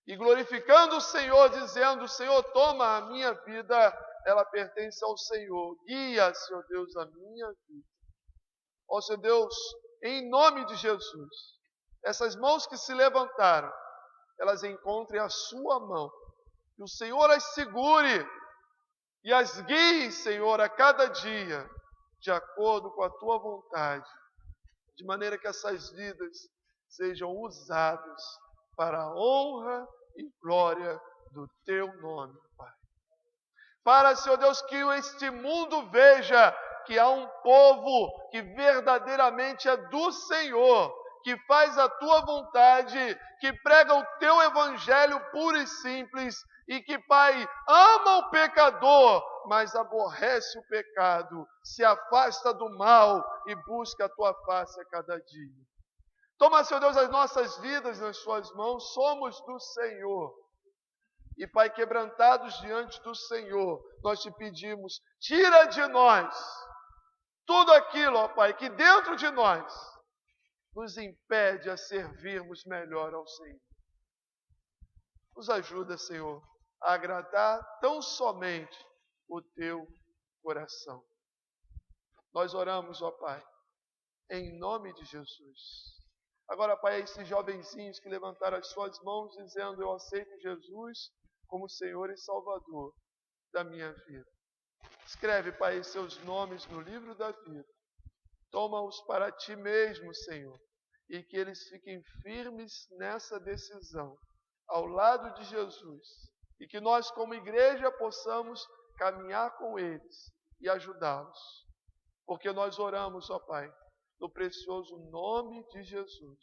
E glorificando o Senhor, dizendo, Senhor, toma a minha vida, ela pertence ao Senhor. Guia, Senhor Deus, a minha vida. Ó Senhor Deus, em nome de Jesus, essas mãos que se levantaram, elas encontrem a sua mão. Que o Senhor as segure e as guie, Senhor, a cada dia, de acordo com a tua vontade, de maneira que essas vidas sejam usadas para a honra e glória do teu nome, Pai. Para, Senhor Deus, que este mundo veja que há um povo que verdadeiramente é do Senhor, que faz a tua vontade, que prega o teu evangelho puro e simples, e que, Pai, ama o pecador, mas aborrece o pecado, se afasta do mal e busca a tua face a cada dia. Toma, Senhor Deus, as nossas vidas nas suas mãos, somos do Senhor. E, Pai, quebrantados diante do Senhor, nós te pedimos, tira de nós tudo aquilo, ó Pai, que dentro de nós nos impede a servirmos melhor ao Senhor. Nos ajuda, Senhor, a agradar tão somente o teu coração. Nós oramos, ó Pai, em nome de Jesus. Agora, Pai, esses jovenzinhos que levantaram as suas mãos dizendo, eu aceito Jesus como Senhor e Salvador da minha vida. Escreve, Pai, seus nomes no livro da vida. Toma-os para ti mesmo, Senhor, e que eles fiquem firmes nessa decisão, ao lado de Jesus, e que nós, como igreja, possamos caminhar com eles e ajudá-los. Porque nós oramos, ó Pai, no precioso nome de Jesus,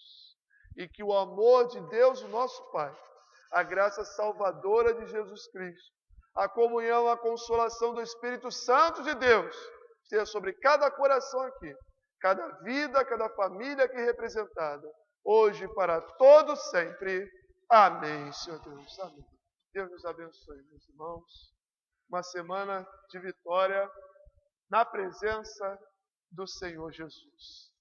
e que o amor de Deus, o nosso Pai, a graça salvadora de Jesus Cristo, a comunhão, a consolação do Espírito Santo de Deus, ser sobre cada coração aqui, cada vida, cada família aqui representada, hoje e para todos sempre. Amém, Senhor Deus. Amém. Deus nos abençoe, meus irmãos. Uma semana de vitória na presença do Senhor Jesus.